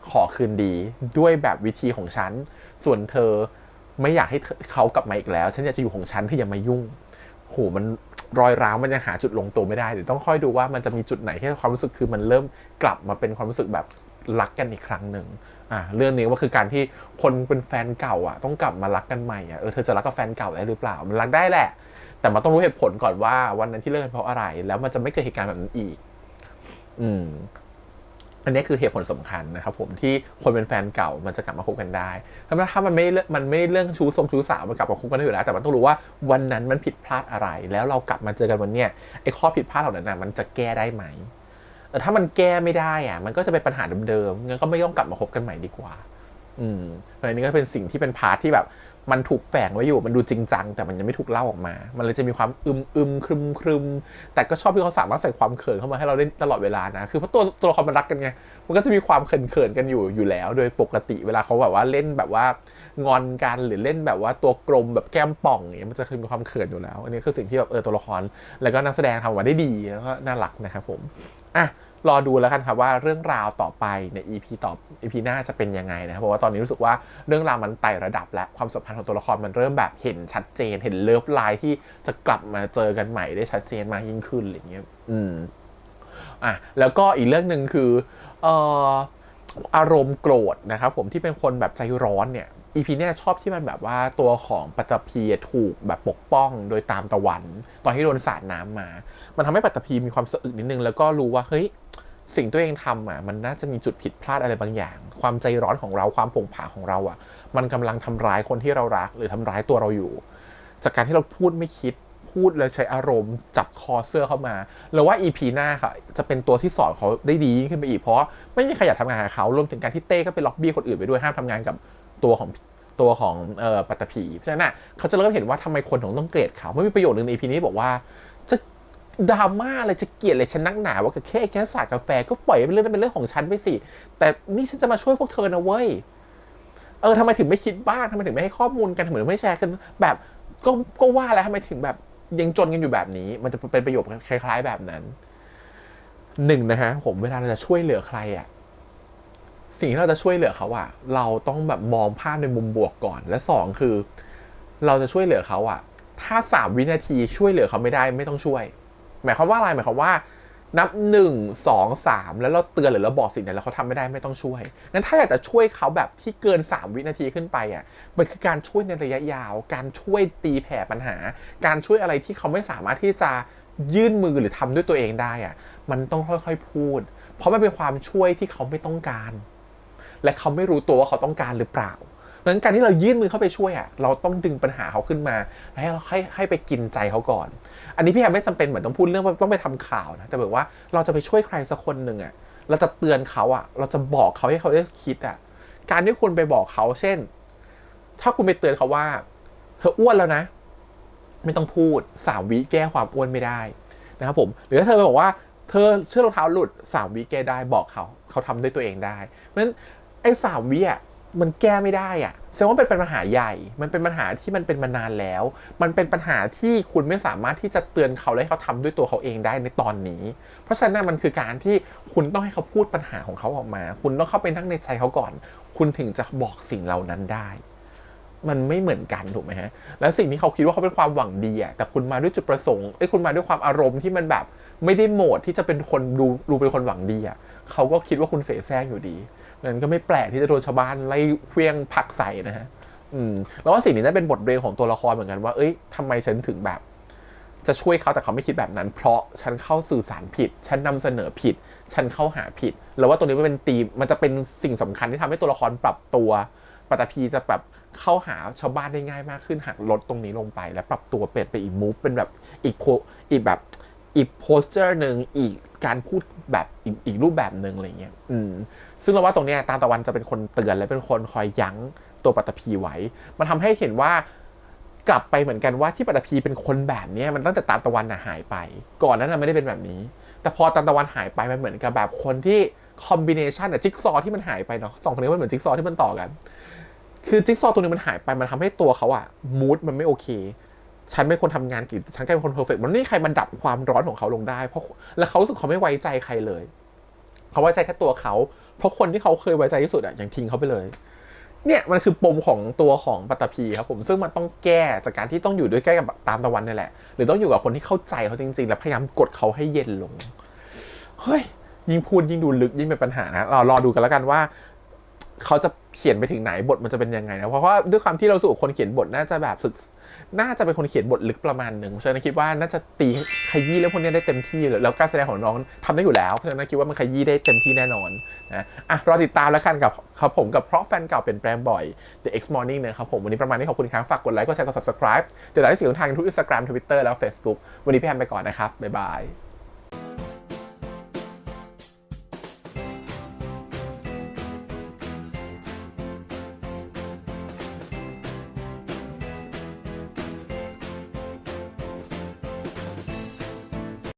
ขอคืนดีด้วยแบบวิธีของฉันส่วนเธอไม่อยากให้เขากลับมาอีกแล้วฉันอยากจะอยู่ของฉันเธออย่ามายุ่งโหมันรอยร้าวมันยังหาจุดลงตัวไม่ได้เดี๋ยวต้องค่อยดูว่ามันจะมีจุดไหนที่ความรู้สึกคือมันเริ่มกลับมาเป็นความรู้สึกแบบรักกันอีกครั้งหนึ่งเรื่องนี้ว่าคือการที่คนเป็นแฟนเก่าต้องกลับมารักกันใหม่เธอจะรักกับแฟนเก่าได้หรือเปล่ามันรักได้แหละแต่มันต้องรู้เหตุผลก่อนว่าวันนั้นที่เลิกกันเพราะอะไรแล้วมันจะไม่เกิดเหตุการณ์แบบนั้นอีกอันนี้คือเหตุผลสำคัญนะครับผมที่คนเป็นแฟนเก่ามันจะกลับมาคบกันได้ถ้ามันไม่เรื่องชู้สาวมันกลับมาคบกันได้อยู่แล้วแต่มันต้องรู้ว่าวันนั้นมันผิดพลาดอะไรแล้วเรากลับมาเจอกันวันเนี้ยไอ้ข้อผิดพลาดเหล่านั้นมันจะแก้ได้ไหมแต่ถ้ามันแก้ไม่ได้มันก็จะเป็นปัญหาเดิมๆงั้นก็ไม่ต้องกลับมาคบกันใหม่ดีกว่าเพราะอันนี้ก็เป็นสิ่งที่เป็นพาร์ทที่แบบมันถูกแฝงไว้อยู่มันดูจริงจังแต่มันยังไม่ถูกเล่าออกมามันเลยจะมีความครึมแต่ก็ชอบที่เขาสามารถใส่ความเขินเข้ามาให้เราได้ตลอดเวลานะคือเพราะตัวละครมันรักกันไงมันก็จะมีความเขินกันอยู่แล้วโดยปกติเวลาเขาแบบว่าเล่นแบบว่างอนกันหรือเล่นแบบว่าตัวกลมแบบแก้มป่องอย่างเงี้ยมันจะมีความเขินอยู่แล้วอันนี้คือสิ่งที่แบบตัวละครแล้วก็นักแสดงทำออกมาได้ดีแล้วก็น่ารักนะครับผมรอดูแล้วกันครับว่าเรื่องราวต่อไปใน EP หน้าจะเป็นยังไงนะครับเพราะว่าตอนนี้รู้สึกว่าเรื่องราวมันไต่ระดับและความสัมพันธ์ของตัวละครมันเริ่มแบบเห็นชัดเจนเห็นเลิฟไลน์ที่จะกลับมาเจอกันใหม่ได้ชัดเจนมากยิ่งขึ้นอะไรเงี้ยแล้วก็อีกเรื่องนึงคืออารมณ์โกรธนะครับผมที่เป็นคนแบบใจร้อนเนี่ย EP เนี่ยชอบที่มันแบบว่าตัวของปัตตภีถูกแบบปกป้องโดยตามตะวันตอนที่โดนสาดน้ำมามันทำให้ปัตตภีมีความสะอึกนิดนึงแล้วก็รู้ว่าเฮ้ยสิ่งตัวเองทำมันน่าจะมีจุดผิดพลาดอะไรบางอย่างความใจร้อนของเราความโผงผางของเรามันกำลังทำร้ายคนที่เรารักหรือทำร้ายตัวเราอยู่จากการที่เราพูดไม่คิดพูดแล้วใช้อารมณ์จับคอเสื้อเข้ามาแล้วว่า EP หน้าค่ะจะเป็นตัวที่สอนเขาได้ดีขึ้นไปอีกเพราะไม่มีใครอยากทำงานกับเขารวมถึงการที่เต้ก็ไปล็อบบี้คนอื่นไปด้วยห้ามทำงานกับตัวของปัตตภีเพราะฉะนั้นเขาจะเริ่มเห็นว่าทำไมคนถึงต้องเกลียดเขาไม่มีประโยชน์หนึ่งใน EP นี้บอกว่าจะดราม่าอะไรจะเกลียดอะไรฉันนักหนาว่าแค่สาดกาแฟก็ปล่อยเป็นเรื่องของฉันไปสิแต่นี่ฉันจะมาช่วยพวกเธอนะเว้ยทำไมถึงไม่คิดบ้างทำไมถึงไม่ให้ข้อมูลกันทำไมถึงไม่แชร์กันแบบก็ว่าแล้วทำไมถึงแบบยังจนกันอยู่แบบนี้มันจะเป็นประโยคคล้ายๆแบบนั้นนะฮะผมเวลาเราจะช่วยเหลือใครสิ่งที่เราจะช่วยเหลือเขาเราต้องแบบมองภาพในมุมบวกก่อนและ2คือเราจะช่วยเหลือเขาถ้า3วินาทีช่วยเหลือเขาไม่ได้ไม่ต้องช่วยหมายความว่าอะไรหมายความว่านับ1 2 3แล้วเราเตือนหรือเราบอกสิ่งไหนแล้วเขาทำไม่ได้ไม่ต้องช่วยงั้นถ้าอยากจะช่วยเขาแบบที่เกิน3วินาทีขึ้นไปมันคือการช่วยในระยะยาวการช่วยตีแผ่ปัญหาการช่วยอะไรที่เขาไม่สามารถที่จะยื่นมือหรือทำด้วยตัวเองได้มันต้องค่อยๆพูดเพราะมันเป็นความช่วยที่เขาไม่ต้องการและเขาไม่รู้ตัวว่าเขาต้องการหรือเปล่าเพราะฉะนั้นการที่เรายื่นมือเข้าไปช่วยเราต้องดึงปัญหาเขาขึ้นมาให้เราให้ไปกินใจเขาก่อนอันนี้พี่แอมไม่จำเป็นเหมือนต้องพูดเรื่องต้องไปทำข่าวนะแต่แบบว่าเราจะไปช่วยใครสักคนหนึ่งเราจะเตือนเขาเราจะบอกเขาให้เขาได้คิดการที่คุณไปบอกเขาเช่นถ้าคุณไปเตือนเขาว่า เธออ้วนแล้วนะไม่ต้องพูด3 วิแก้ความอ้วนไม่ได้นะครับผมหรือถ้าเธอบอกว่าเธอเชือกรองเท้าหลุด3 วิแก้ได้บอกเขาทำด้วยตัวเองได้เพราะฉะนั้นไอ้3 วิอ่ะมันแก้ไม่ได้อ่ะแสดงว่าเป็นปัญหาใหญ่มันเป็นปัญหาที่มันเป็นมานานแล้วมันเป็นปัญหาที่คุณไม่สามารถที่จะเตือนเขาและให้เขาทำด้วยตัวเขาเองได้ในตอนนี้เพราะฉะนั้นมันคือการที่คุณต้องให้เขาพูดปัญหาของเขาออกมาคุณต้องเข้าไปนั่งในใจเขาก่อนคุณถึงจะบอกสิ่งเหล่านั้นได้มันไม่เหมือนกันถูกไหมฮะแล้วสิ่งที่เขาคิดว่าเขาเป็นความหวังดีอ่ะแต่คุณมาด้วยจุดประสงค์คุณมาด้วยความอารมณ์ที่มันแบบไม่ได้โหมดที่จะเป็นคนดูเป็นคนหวังดีอ่ะเขาก็คิดว่าคุณเสแสร้งอยู่ดีนั้นก็ไม่แปลกที่จะโดนชาวบ้านไล่เคลี้ยงผักใส่นะฮะแล้วว่าสิ่งนี้น่าเป็นบทเรียนของตัวละครเหมือนกันว่าทำไมฉันถึงแบบจะช่วยเขาแต่เขาไม่คิดแบบนั้นเพราะฉันเข้าสื่อสารผิดฉันนำเสนอผิดฉันเข้าหาผิดแล้วว่าตัวนี้มันเป็นธีมมันจะเป็นสิ่งสำคัญที่ทำให้ตัวละครปรับตัวปัตตภีจะแบบเข้าหาชาวบ้านได้ง่ายมากขึ้นหากลดตรงนี้ลงไปและปรับตัวเปลี่ยนไปอีกมูฟเป็นแบบอีกโพสเจอร์หนึ่งอีกการพูดแบบอีกรูปแบบหนึ่งอะไรเงี้ยซึ่งเราว่าตรงนี้ตาลตะวันจะเป็นคนเตือนและเป็นคนคอยยั้งตัวปัตตภีไว้มันทำให้เห็นว่ากลับไปเหมือนกันว่าที่ปัตตภีเป็นคนแบบนี้มันตั้งแต่ตาลตะวันหายไปก่อนนั้นไม่ได้เป็นแบบนี้แต่พอตาลตะวันหายไปมันเหมือนกับแบบคนที่คอมบิเนชันจิ๊กซอที่มันหายไปเนาะ2 คนนี้มันเหมือนจิ๊กซอที่มันต่อกันคือจิ๊กซอตัวนึงมันหายไปมันทำให้ตัวเขามูดมันไม่โอเคฉันไม่ควรทำงานกิจฉันกลายเป็นคนเพอร์เฟกต์มันไม่มีใครมันดับความร้อนของเขาลงได้เพราะแล้วเขารู้สึกเขาไม่ไว้ใจใครเลยเขาไว้ใจแค่ตัวเขาเพราะคนที่เขาเคยไว้ใจที่สุดอย่างทิ้งเขาไปเลยเนี่ยมันคือปมของตัวของปัตตภีครับผมซึ่งมันต้องแก้จากการที่ต้องอยู่ด้วยใกล้กับตามตะวันนี่แหละหรือต้องอยู่กับคนที่เข้าใจเขาจริงๆและพยายามกดเขาให้เย็นลงเฮ้ยยิ่งพูดยิ่งดูลึกยิ่งเป็นปัญหานะเรารอดูกันแล้วกันว่าเขาจะเขียนไปถึงไหนบทมันจะเป็นยังไงนะเพราะว่าด้วยความที่เราสู่คนเขียนบทน่าจะแบบน่าจะเป็นคนเขียนบทลึกประมาณหนึ่งฉะนั้นคิดว่าน่าจะตีขยี้เรื่องพวกนี้ได้เต็มที่เลยแล้วการแสดงของน้องทำได้อยู่แล้วเพราะฉะนั้นคิดว่ามันขยี้ได้เต็มที่แน่นอนนะรอติดตามแล้วกันกับครับผมกับเพราะแฟนเก่าเปลี่ยนแปลงบ่อย The X Morning นะครับผมวันนี้ประมาณนี้ขอบคุณครับฝากกดไลค์กดแชร์กด subscribe จะได้สิ่งทางทุก Instagram Twitter แล้ว Facebook วันนี้พี่แอมไปก่อนนะครับบ๊ายบาย